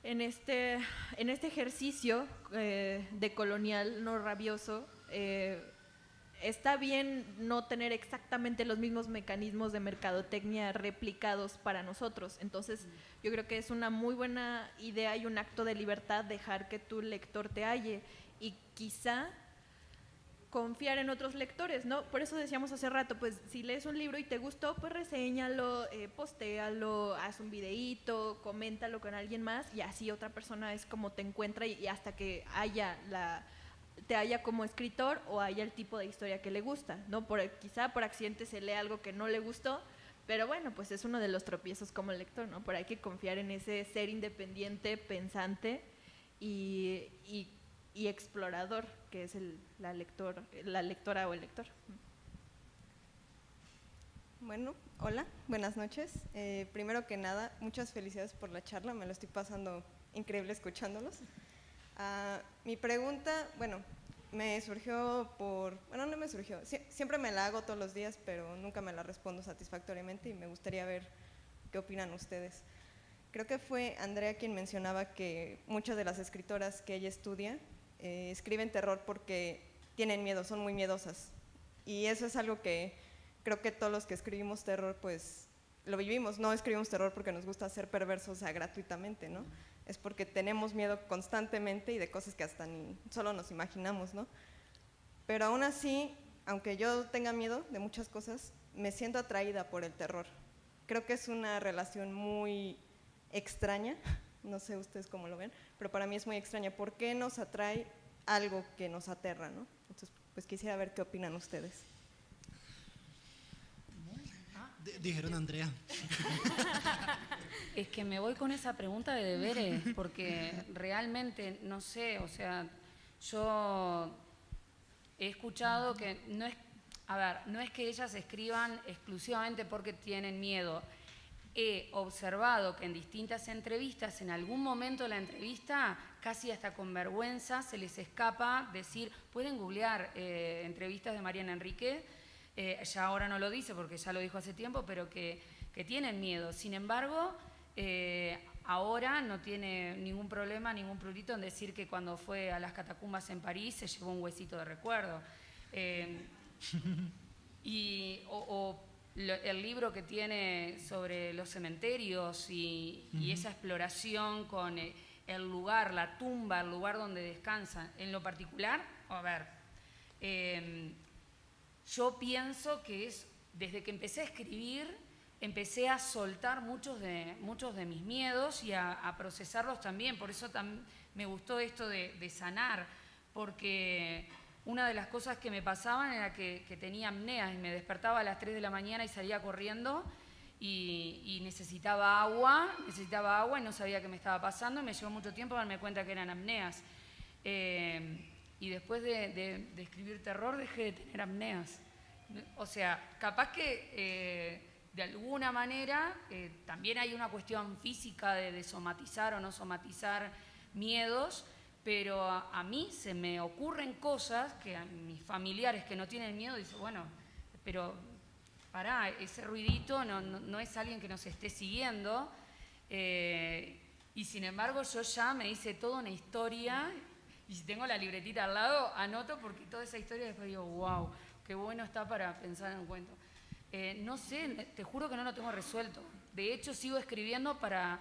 en este ejercicio de colonial no rabioso, está bien no tener exactamente los mismos mecanismos de mercadotecnia replicados para nosotros. Entonces, yo creo que es una muy buena idea y un acto de libertad dejar que tu lector te halle y quizá confiar en otros lectores, ¿no? Por eso decíamos hace rato, pues si lees un libro y te gustó, pues reséñalo, postéalo, haz un videíto, coméntalo con alguien más y así otra persona es como te encuentra y hasta que te haya como escritor o haya el tipo de historia que le gusta, ¿no? Quizá por accidente se lee algo que no le gustó, pero bueno, pues es uno de los tropiezos como lector, ¿no? Pero hay que confiar en ese ser independiente, pensante y explorador, que es la lectora o el lector. Bueno, hola, buenas noches. Primero que nada, muchas felicidades por la charla, me lo estoy pasando increíble escuchándolos. Mi pregunta, me surgió no me surgió, siempre me la hago todos los días, pero nunca me la respondo satisfactoriamente y me gustaría ver qué opinan ustedes. Creo que fue Andrea quien mencionaba que muchas de las escritoras que ella estudia escriben terror porque tienen miedo, son muy miedosas. Y eso es algo que creo que todos los que escribimos terror, pues lo vivimos. No escribimos terror porque nos gusta ser perversos gratuitamente, ¿no? Es porque tenemos miedo constantemente y de cosas que hasta ni solo nos imaginamos, ¿no? Pero aún así, aunque yo tenga miedo de muchas cosas, me siento atraída por el terror. Creo que es una relación muy extraña, no sé ustedes cómo lo ven, pero para mí es muy extraña. ¿Por qué nos atrae algo que nos aterra, ¿no? Entonces, pues quisiera ver qué opinan ustedes. Dijeron Andrea. Es que me voy con esa pregunta de deberes, porque realmente no sé, o sea, yo he escuchado que no es que ellas escriban exclusivamente porque tienen miedo. He observado que en distintas entrevistas, en algún momento de la entrevista, casi hasta con vergüenza, se les escapa decir, pueden googlear entrevistas de Mariana Enrique, ya ahora no lo dice porque ya lo dijo hace tiempo, pero que tienen miedo. Sin embargo, ahora no tiene ningún problema, ningún prurito en decir que cuando fue a las catacumbas en París se llevó un huesito de recuerdo. El libro que tiene sobre los cementerios y esa exploración con el lugar, la tumba, el lugar donde descansan. En lo particular, yo pienso que desde que empecé a escribir, empecé a soltar muchos de mis miedos y a procesarlos también. Por eso me gustó esto de sanar, porque una de las cosas que me pasaban era que tenía apnea y me despertaba a las 3 de la mañana y salía corriendo y necesitaba agua y no sabía qué me estaba pasando, y me llevó mucho tiempo darme cuenta que eran apneas. Y después de escribir terror dejé de tener apneas. O sea, capaz que de alguna manera también hay una cuestión física de somatizar o no somatizar miedos, pero a mí se me ocurren cosas que a mis familiares que no tienen miedo dicen, bueno, pero pará, ese ruidito no es alguien que nos esté siguiendo, y sin embargo yo ya me hice toda una historia, y si tengo la libretita al lado anoto, porque toda esa historia después digo, wow, qué bueno está para pensar en un cuento. No sé, te juro que no lo tengo resuelto. De hecho, sigo escribiendo para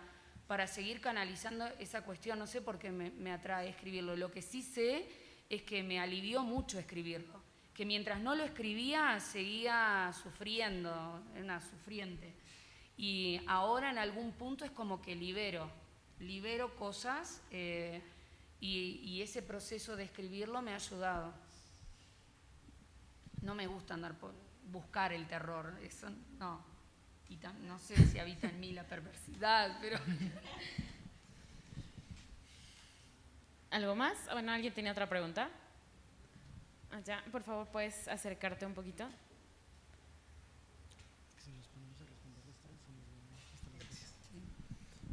seguir canalizando esa cuestión. No sé por qué me atrae escribirlo. Lo que sí sé es que me alivió mucho escribirlo. Que mientras no lo escribía, seguía sufriendo, era una sufriente. Y ahora en algún punto es como que libero cosas, y ese proceso de escribirlo me ha ayudado. No me gusta andar por buscar el terror, eso no. Y no sé si habita en mí la perversidad, pero... ¿Algo más? Bueno, ¿alguien tenía otra pregunta? Allá, por favor, ¿puedes acercarte un poquito?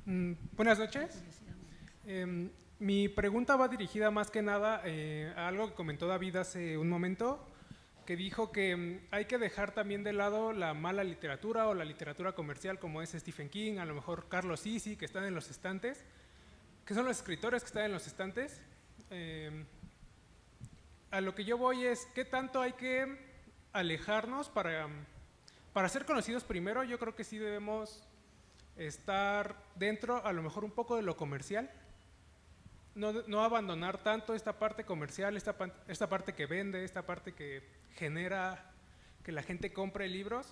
Buenas noches. Mi pregunta va dirigida más que nada a algo que comentó David hace un momento, que dijo que hay que dejar también de lado la mala literatura o la literatura comercial como es Stephen King, a lo mejor Carlos Sisi, que están en los estantes, que son los escritores que están en los estantes. A lo que yo voy es, ¿qué tanto hay que alejarnos para ser conocidos primero? Yo creo que sí debemos estar dentro, a lo mejor un poco de lo comercial, no abandonar tanto esta parte comercial, esta parte que vende, esta parte que genera que la gente compre libros.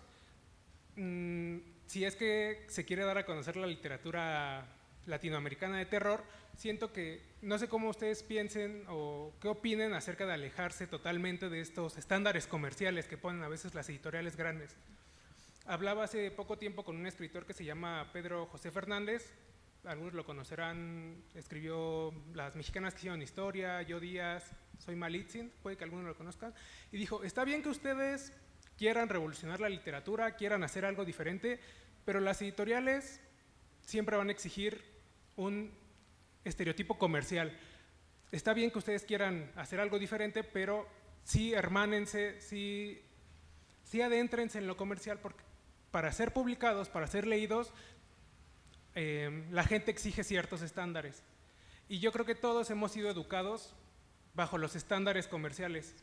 Si es que se quiere dar a conocer la literatura latinoamericana de terror, siento que, no sé cómo ustedes piensen o qué opinen acerca de alejarse totalmente de estos estándares comerciales que ponen a veces las editoriales grandes. Hablaba hace poco tiempo con un escritor que se llama Pedro José Fernández, algunos lo conocerán, escribió Las mexicanas que hicieron historia, Yo Díaz, Soy Malitzin, puede que algunos lo conozcan, y dijo, está bien que ustedes quieran revolucionar la literatura, quieran hacer algo diferente, pero las editoriales siempre van a exigir un estereotipo comercial. Está bien que ustedes quieran hacer algo diferente, pero sí hermánense, sí adéntrense en lo comercial, porque para ser publicados, para ser leídos, la gente exige ciertos estándares. Y yo creo que todos hemos sido educados bajo los estándares comerciales.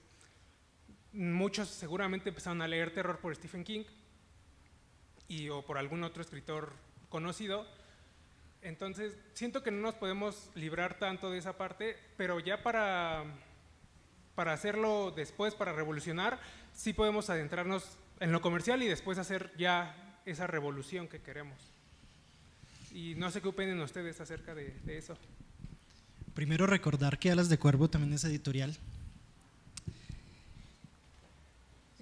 Muchos seguramente empezaron a leer terror por Stephen King o por algún otro escritor conocido. Entonces, siento que no nos podemos librar tanto de esa parte, pero ya para hacerlo después, para revolucionar, sí podemos adentrarnos en lo comercial y después hacer ya esa revolución que queremos. Y no sé qué opinen ustedes acerca de eso. Primero recordar que Alas de Cuervo también es editorial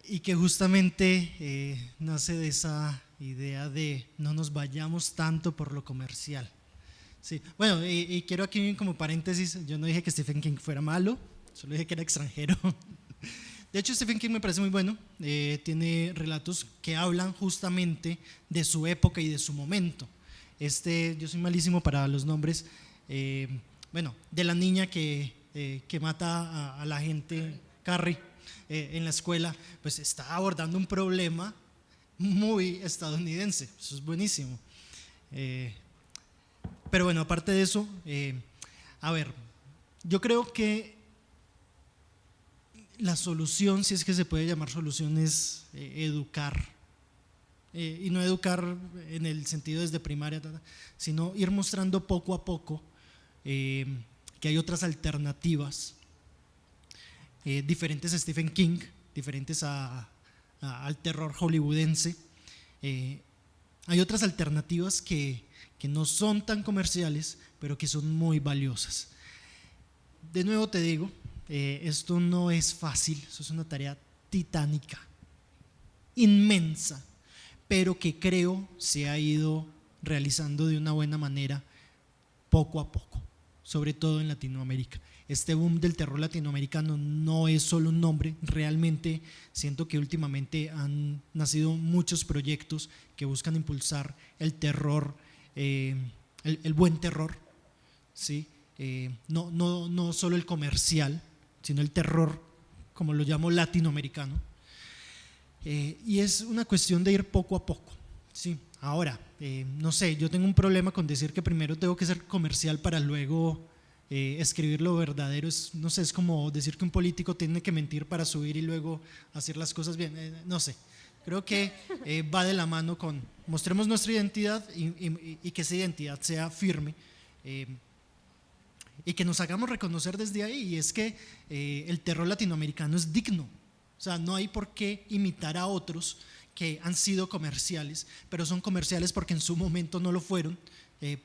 y que justamente nace de esa idea de no nos vayamos tanto por lo comercial. Sí. Bueno, y quiero aquí como paréntesis, yo no dije que Stephen King fuera malo, solo dije que era extranjero. De hecho, Stephen King me parece muy bueno, tiene relatos que hablan justamente de su época y de su momento. Yo soy malísimo para los nombres, bueno, de la niña que mata a la gente, Carrie, en la escuela, pues está abordando un problema muy estadounidense, eso es buenísimo. Pero bueno, aparte de eso, a ver, yo creo que la solución, si es que se puede llamar solución, es educar. Y no educar en el sentido desde primaria, sino ir mostrando poco a poco que hay otras alternativas diferentes a Stephen King, diferentes al terror hollywoodense. Hay otras alternativas que no son tan comerciales, pero que son muy valiosas. De nuevo te digo, esto no es fácil, eso es una tarea titánica, inmensa, pero que creo se ha ido realizando de una buena manera poco a poco, sobre todo en Latinoamérica. Este boom del terror latinoamericano no es solo un nombre, realmente siento que últimamente han nacido muchos proyectos que buscan impulsar el terror, el buen terror, ¿sí? No solo el comercial, sino el terror, como lo llamo, latinoamericano. Y es una cuestión de ir poco a poco, ¿sí? Ahora, no sé, yo tengo un problema con decir que primero tengo que ser comercial para luego escribir lo verdadero. No sé, es como decir que un político tiene que mentir para subir y luego hacer las cosas bien. No sé, creo que va de la mano con mostremos nuestra identidad y que esa identidad sea firme, y que nos hagamos reconocer desde ahí. Y es que el terror latinoamericano es digno, o sea, no hay por qué imitar a otros que han sido comerciales, pero son comerciales porque en su momento no lo fueron.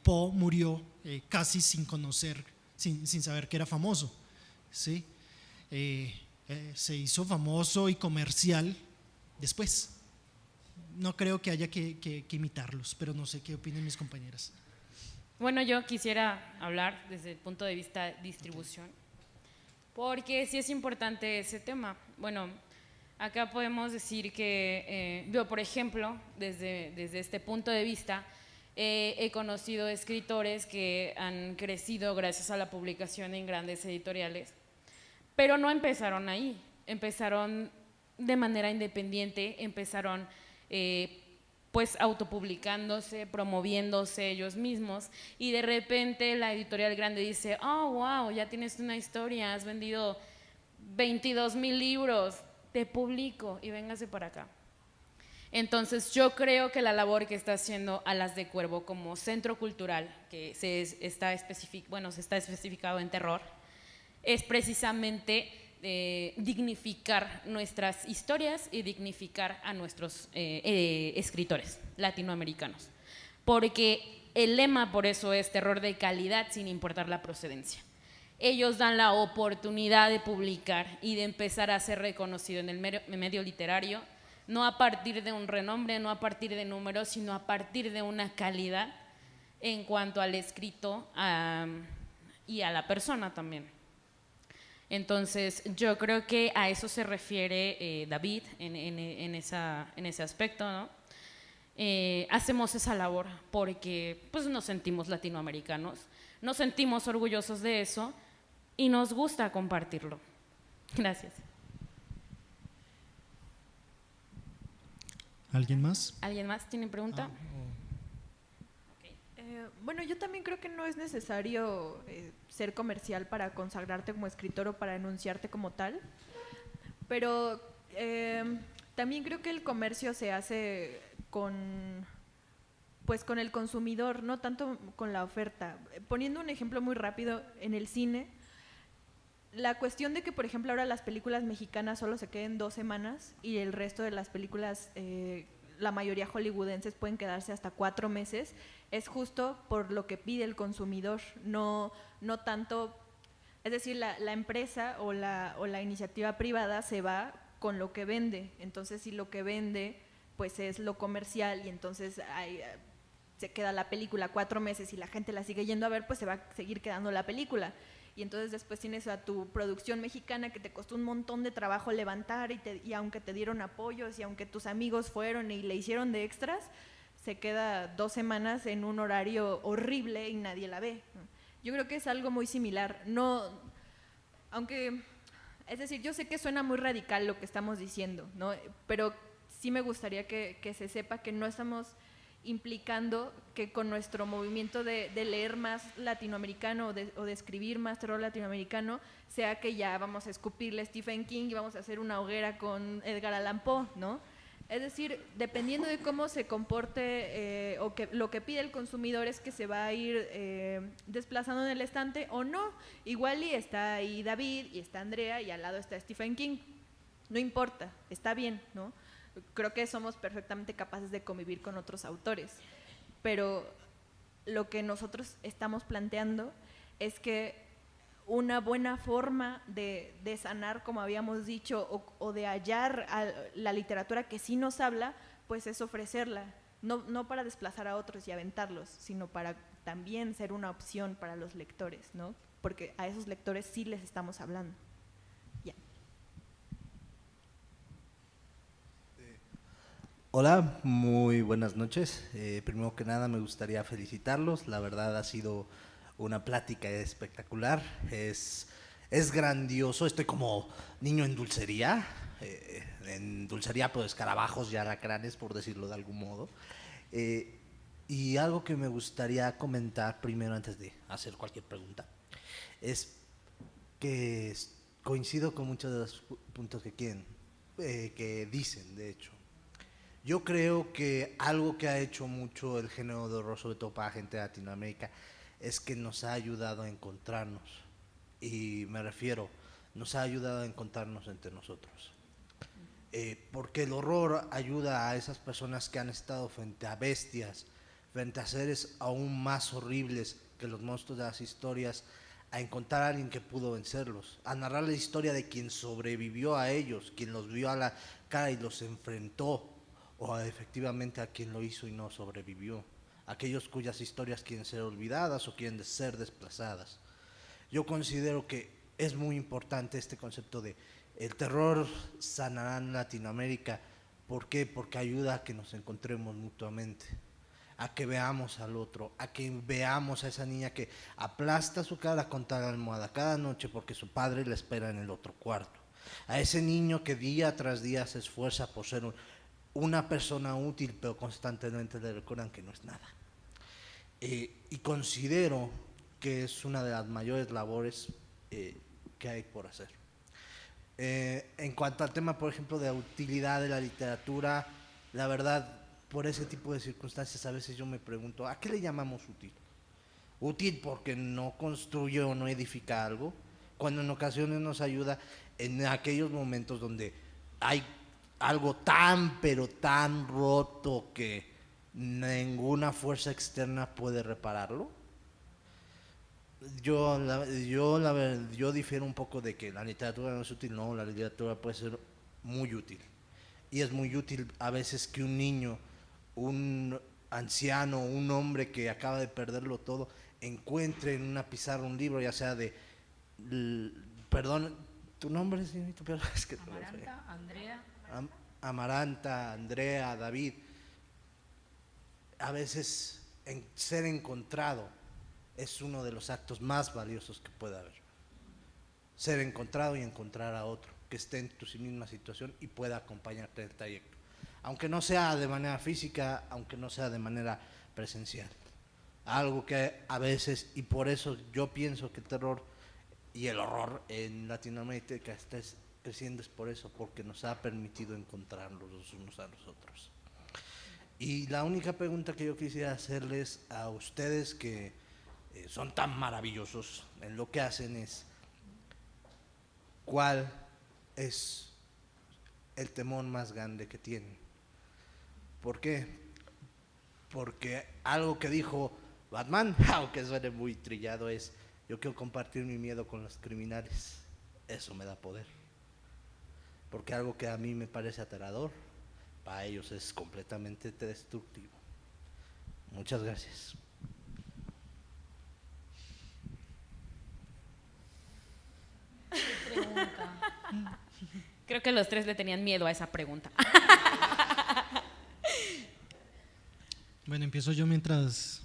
Poe murió casi sin conocer, sin saber que era famoso, ¿sí? Se hizo famoso y comercial después. No creo que haya que imitarlos, pero no sé qué opinen mis compañeras. Bueno, yo quisiera hablar desde el punto de vista de distribución, porque sí es importante ese tema. Bueno, acá podemos decir que yo, por ejemplo, desde este punto de vista, he conocido escritores que han crecido gracias a la publicación en grandes editoriales, pero no empezaron ahí, empezaron de manera independiente, empezaron pues autopublicándose, promoviéndose ellos mismos, y de repente la editorial grande dice: oh, wow, ya tienes una historia, has vendido 22,000 libros, te publico y véngase para acá. Entonces yo creo que la labor que está haciendo Alas de Cuervo como centro cultural, que está especificado en terror, es precisamente dignificar nuestras historias y dignificar a nuestros escritores latinoamericanos, porque el lema por eso es terror de calidad sin importar la procedencia. Ellos dan la oportunidad de publicar y de empezar a ser reconocido en el medio literario, no a partir de un renombre, no a partir de números, sino a partir de una calidad en cuanto al escrito y a la persona también. Entonces yo creo que a eso se refiere David en ese aspecto, ¿no? Hacemos esa labor porque pues, nos sentimos latinoamericanos, nos sentimos orgullosos de eso y nos gusta compartirlo. Gracias. ¿Alguien más? ¿Alguien más tiene pregunta? Bueno, yo también creo que no es necesario ser comercial para consagrarte como escritor o para enunciarte como tal, pero también creo que el comercio se hace con el consumidor, no tanto con la oferta. Poniendo un ejemplo muy rápido, en el cine, la cuestión de que, por ejemplo, ahora las películas mexicanas solo se queden 2 semanas y el resto de las películas, la mayoría hollywoodenses, pueden quedarse hasta 4 meses, es justo por lo que pide el consumidor, no tanto, es decir, la empresa o la iniciativa privada se va con lo que vende. Entonces, si lo que vende pues es lo comercial y entonces se queda la película 4 meses y la gente la sigue yendo a ver, pues se va a seguir quedando la película. Y entonces después tienes a tu producción mexicana que te costó un montón de trabajo levantar y aunque te dieron apoyos y aunque tus amigos fueron y le hicieron de extras, se queda 2 semanas en un horario horrible y nadie la ve. Yo creo que es algo muy similar. No, aunque, es decir, yo sé que suena muy radical lo que estamos diciendo, ¿no? Pero sí me gustaría que se sepa que no estamos implicando que con nuestro movimiento de leer más latinoamericano o de escribir más terror latinoamericano sea que ya vamos a escupirle a Stephen King y vamos a hacer una hoguera con Edgar Allan Poe, ¿no? Es decir, dependiendo de cómo se comporte o que lo que pide el consumidor es que se va a ir desplazando en el estante o no. Igual y está ahí David y está Andrea y al lado está Stephen King. No importa, está bien, ¿no? Creo que somos perfectamente capaces de convivir con otros autores, pero lo que nosotros estamos planteando es que una buena forma de sanar, como habíamos dicho, o de hallar a la literatura que sí nos habla, pues es ofrecerla, no para desplazar a otros y aventarlos, sino para también ser una opción para los lectores, ¿no? Porque a esos lectores sí les estamos hablando. Ya. Hola, muy buenas noches. Primero que nada me gustaría felicitarlos, la verdad ha sido una plática espectacular, es grandioso, estoy como niño en dulcería pero escarabajos y alacranes, por decirlo de algún modo. Y algo que me gustaría comentar primero antes de hacer cualquier pregunta, es que coincido con muchos de los puntos que dicen, de hecho. Yo creo que algo que ha hecho mucho el género de horror, sobre todo para gente de Latinoamérica, es que nos ha ayudado a encontrarnos. Y me refiero, nos ha ayudado a encontrarnos entre nosotros. Porque el horror ayuda a esas personas que han estado frente a bestias, frente a seres aún más horribles que los monstruos de las historias, a encontrar a alguien que pudo vencerlos, a narrar la historia de quien sobrevivió a ellos, quien los vio a la cara y los enfrentó, o efectivamente a quien lo hizo y no sobrevivió, aquellos cuyas historias quieren ser olvidadas o quieren ser desplazadas. Yo considero que es muy importante este concepto de el terror sanará en Latinoamérica. ¿Por qué? Porque ayuda a que nos encontremos mutuamente, a que veamos al otro, a que veamos a esa niña que aplasta su cara contra la almohada cada noche porque su padre la espera en el otro cuarto, a ese niño que día tras día se esfuerza por ser una persona útil, pero constantemente le recuerdan que no es nada. Y considero que es una de las mayores labores que hay por hacer. En cuanto al tema, por ejemplo, de la utilidad de la literatura, la verdad, por ese tipo de circunstancias a veces yo me pregunto, ¿a qué le llamamos útil? Útil porque no construye o no edifica algo, cuando en ocasiones nos ayuda en aquellos momentos donde hay algo tan, pero tan roto que ninguna fuerza externa puede repararlo. Yo difiero un poco de que la literatura no es útil. No, la literatura puede ser muy útil. Y es muy útil a veces que un niño, un anciano, un hombre que acaba de perderlo todo, encuentre en una pizarra un libro, ya sea de... Perdón, ¿tu nombre, señorita? Es que Amaranta, Andrea. Amaranta, Andrea, David. A veces ser encontrado es uno de los actos más valiosos que puede haber. Ser encontrado y encontrar a otro que esté en tu misma situación y pueda acompañarte en el trayecto. Aunque no sea de manera física, aunque no sea de manera presencial. Algo que a veces, y por eso yo pienso que el terror y el horror en Latinoamérica está creciendo, es por eso, porque nos ha permitido encontrarnos los unos a los otros. Y la única pregunta que yo quisiera hacerles a ustedes que son tan maravillosos en lo que hacen es, ¿cuál es el temor más grande que tienen? ¿Por qué? Porque algo que dijo Batman, aunque suene muy trillado, es: yo quiero compartir mi miedo con los criminales. Eso me da poder. Porque algo que a mí me parece aterrador, para ellos es completamente destructivo. Muchas gracias. Creo que los tres le tenían miedo a esa pregunta. Bueno, empiezo yo mientras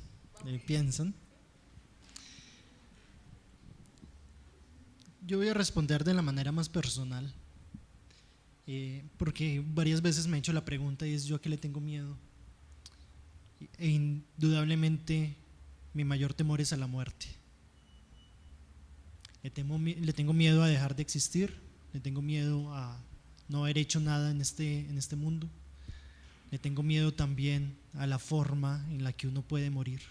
piensan. Yo voy a responder de la manera más personal, porque varias veces me he hecho la pregunta y es: ¿yo a qué le tengo miedo? E indudablemente mi mayor temor es a la muerte. Le tengo miedo a dejar de existir, le tengo miedo a no haber hecho nada en este mundo, le tengo miedo también a la forma en la que uno puede morir,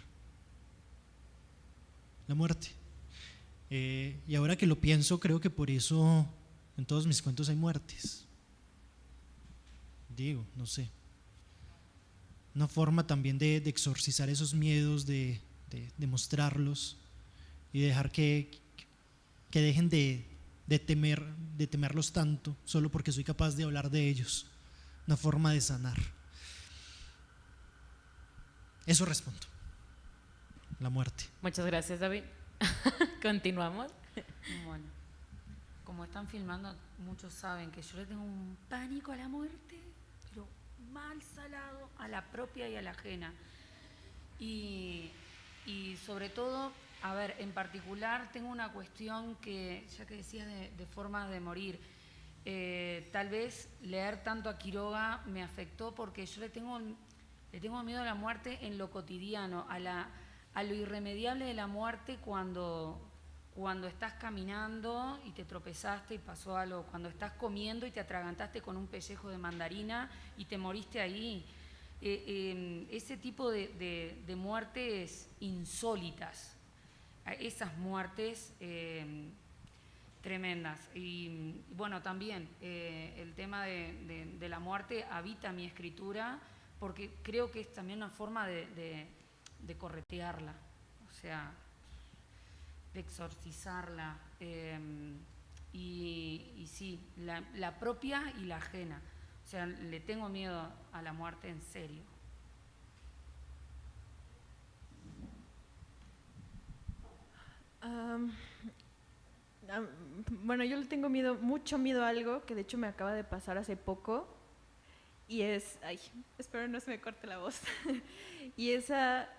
la muerte. Y ahora que lo pienso, creo que por eso en todos mis cuentos hay muertes. Digo, no sé, una forma también de exorcizar esos miedos, de mostrarlos y dejar que dejen de temerlos tanto solo porque soy capaz de hablar de ellos. Una forma de sanar. Eso respondo. La muerte. Muchas gracias, David. Continuamos. Bueno, como están filmando, muchos saben que yo le tengo un pánico a la muerte, pero mal salado, a la propia y a la ajena. Y sobre todo, a ver, en particular tengo una cuestión que, ya que decías de formas de morir, tal vez leer tanto a Quiroga me afectó porque yo le tengo miedo a la muerte en lo cotidiano, a lo irremediable de la muerte cuando estás caminando y te tropezaste y pasó algo, cuando estás comiendo y te atragantaste con un pellejo de mandarina y te moriste ahí. Ese tipo de muertes insólitas, esas muertes tremendas. Y bueno, también el tema de la muerte habita mi escritura porque creo que es también una forma de corretearla, o sea, de exorcizarla, y sí, la propia y la ajena. O sea, le tengo miedo a la muerte en serio. Bueno, yo le tengo mucho miedo a algo que de hecho me acaba de pasar hace poco y es, espero no se me corte la voz, y es a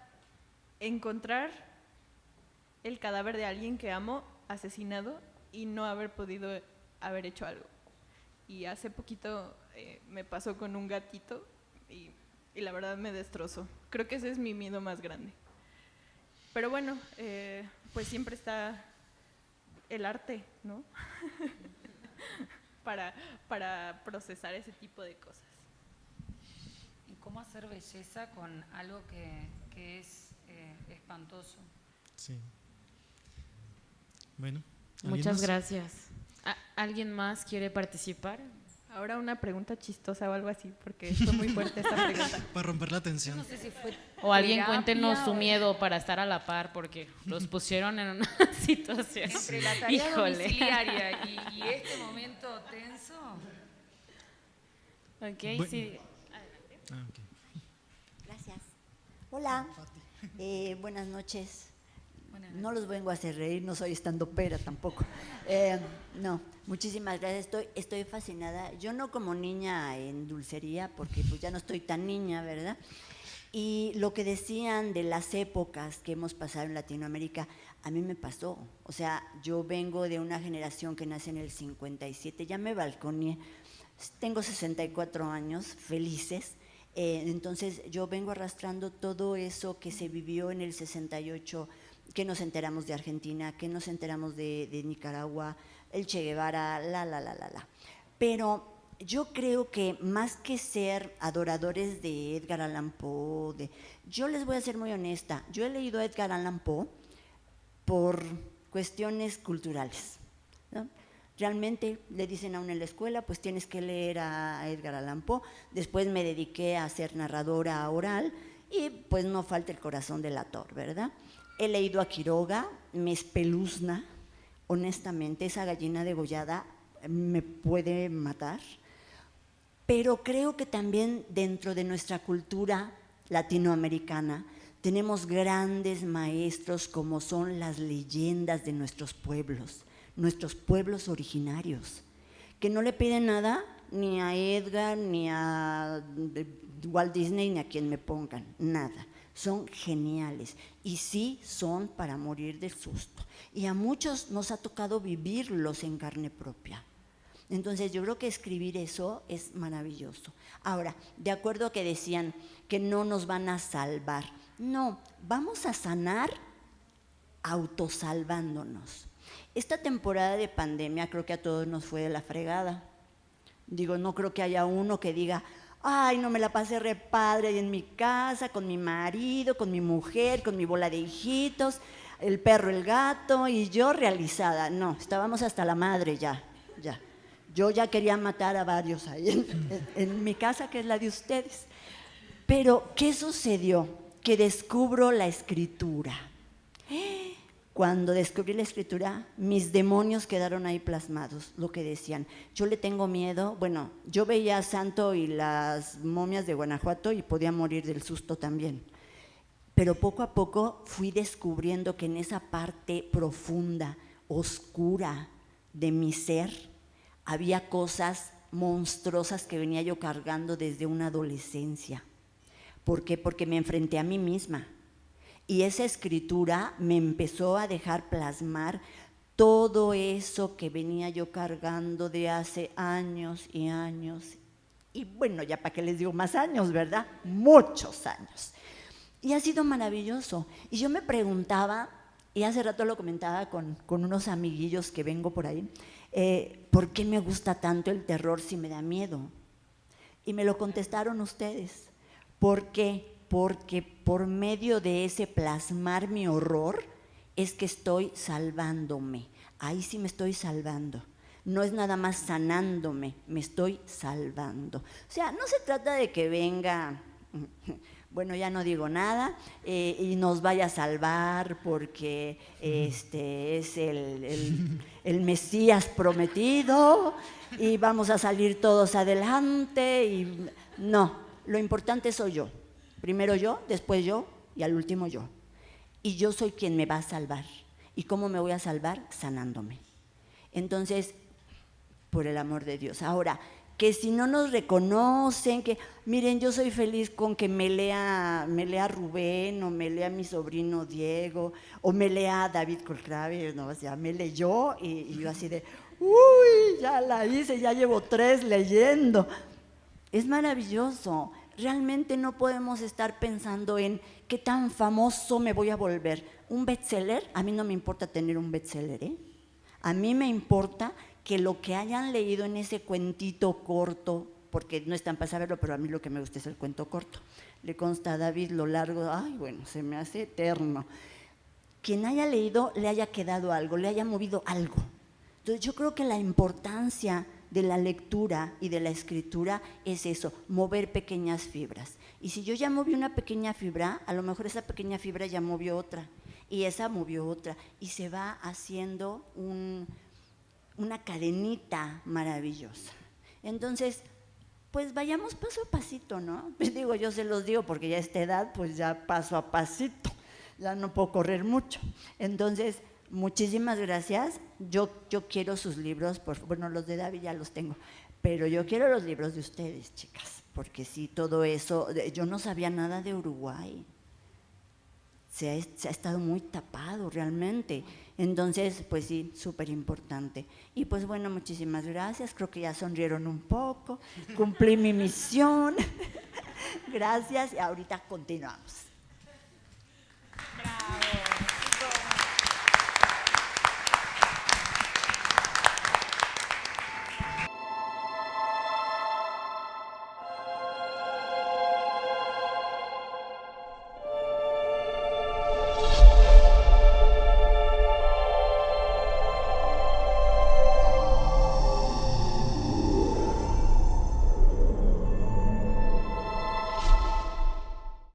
encontrar el cadáver de alguien que amo asesinado y no haber podido haber hecho algo. Y hace poquito me pasó con un gatito y la verdad me destrozó. Creo que ese es mi miedo más grande. Pero bueno, pues siempre está el arte, ¿no? para procesar ese tipo de cosas. ¿Y cómo hacer belleza con algo que es espantoso? Sí. Bueno. Muchas más? Gracias. ¿Alguien más quiere participar? Ahora una pregunta chistosa o algo así, porque fue muy fuerte esta pregunta. Para romper la tensión. No sé si fue O alguien terapia cuéntenos su miedo para estar a la par, porque los pusieron en una situación. Entre la tarea Híjole. domiciliaria y este momento tenso. Ok, Bueno. sí. Ok. Gracias. Hola, buenas noches. Buenas No los vengo a hacer reír, no soy estandopera tampoco. No, muchísimas gracias, estoy fascinada. Yo no como niña en dulcería, porque pues ya no estoy tan niña, ¿verdad? Y lo que decían de las épocas que hemos pasado en Latinoamérica, a mí me pasó. O sea, yo vengo de una generación que nace en el 57, ya me balconeé, tengo 64 años, felices. Entonces yo vengo arrastrando todo eso que se vivió en el 68, que nos enteramos de Argentina, que nos enteramos de Nicaragua, el Che Guevara, Pero yo creo que más que ser adoradores de Edgar Allan Poe, yo les voy a ser muy honesta, yo he leído a Edgar Allan Poe por cuestiones culturales, ¿no? Realmente le dicen a uno en la escuela, pues tienes que leer a Edgar Allan Poe. Después me dediqué a ser narradora oral y pues no falta el corazón delator, ¿verdad? He leído a Quiroga, me espeluzna, honestamente, esa gallina degollada me puede matar, pero creo que también dentro de nuestra cultura latinoamericana tenemos grandes maestros como son las leyendas de nuestros pueblos originarios, que no le piden nada ni a Edgar, ni a Walt Disney, ni a quien me pongan, nada. Son geniales y sí son para morir del susto. Y a muchos nos ha tocado vivirlos en carne propia. Entonces yo creo que escribir eso es maravilloso. Ahora, de acuerdo a que decían que no nos van a salvar, no, vamos a sanar autosalvándonos. Esta temporada de pandemia creo que a todos nos fue de la fregada. Digo, no creo que haya uno que diga, ay, no me la pasé re padre ahí en mi casa, con mi marido, con mi mujer, con mi bola de hijitos, el perro, el gato, y yo realizada. No, estábamos hasta la madre ya. Yo ya quería matar a varios ahí en mi casa, que es la de ustedes. Pero, ¿qué sucedió? Que descubro la escritura. Cuando descubrí la escritura, mis demonios quedaron ahí plasmados, lo que decían. Yo le tengo miedo, bueno, yo veía a Santo y las momias de Guanajuato y podía morir del susto también. pero poco a poco fui descubriendo que en esa parte profunda, oscura de mi ser, había cosas monstruosas que venía yo cargando desde una adolescencia. ¿Por qué? Porque me enfrenté a mí misma. Y esa escritura me empezó a dejar plasmar todo eso que venía yo cargando de hace años y años. Y bueno, ya para qué les digo más años, ¿verdad? Muchos años. Y ha sido maravilloso. Y yo me preguntaba, y hace rato lo comentaba con unos amiguillos que vengo por ahí, ¿por qué me gusta tanto el terror si me da miedo? Y me lo contestaron ustedes. ¿Por qué? Porque por medio de ese plasmar mi horror es que estoy salvándome. Ahí sí me estoy salvando. No es nada más sanándome, me estoy salvando. O sea, no se trata de que venga, bueno, ya no digo nada, y nos vaya a salvar porque es el Mesías prometido y vamos a salir todos adelante. Y no, lo importante soy yo. Primero yo, después yo y al último yo. Y yo soy quien me va a salvar. ¿Y cómo me voy a salvar? Sanándome. Entonces, por el amor de Dios. Ahora, que si no nos reconocen, que miren, yo soy feliz con que me lea Rubén, o me lea mi sobrino Diego, o me lea David Colcrave, no, o sea, me leyó y yo así de, uy, ya la hice, ya llevo 3 leyendo. Es maravilloso. Realmente no podemos estar pensando en qué tan famoso me voy a volver. Un bestseller, a mí no me importa tener un bestseller, ¿eh? A mí me importa que lo que hayan leído en ese cuentito corto, porque no están para saberlo, pero a mí lo que me gusta es el cuento corto. Le consta a David lo largo, ay, bueno, se me hace eterno. Quien haya leído le haya quedado algo, le haya movido algo. Entonces yo creo que la importancia de la lectura y de la escritura es eso, mover pequeñas fibras. Y si yo ya moví una pequeña fibra, a lo mejor esa pequeña fibra ya movió otra, y esa movió otra, y se va haciendo una cadenita maravillosa. Entonces, pues vayamos paso a pasito, ¿no? Pues digo, yo se los digo porque ya a esta edad, pues ya paso a pasito, ya no puedo correr mucho. Entonces, muchísimas gracias. Yo quiero sus libros, bueno, los de David ya los tengo, pero yo quiero los libros de ustedes, chicas, porque sí, todo eso, yo no sabía nada de Uruguay. Se ha estado muy tapado realmente. Entonces, pues sí, súper importante. Y pues bueno, muchísimas gracias. Creo que ya sonrieron un poco. Cumplí mi misión. Gracias y ahorita continuamos.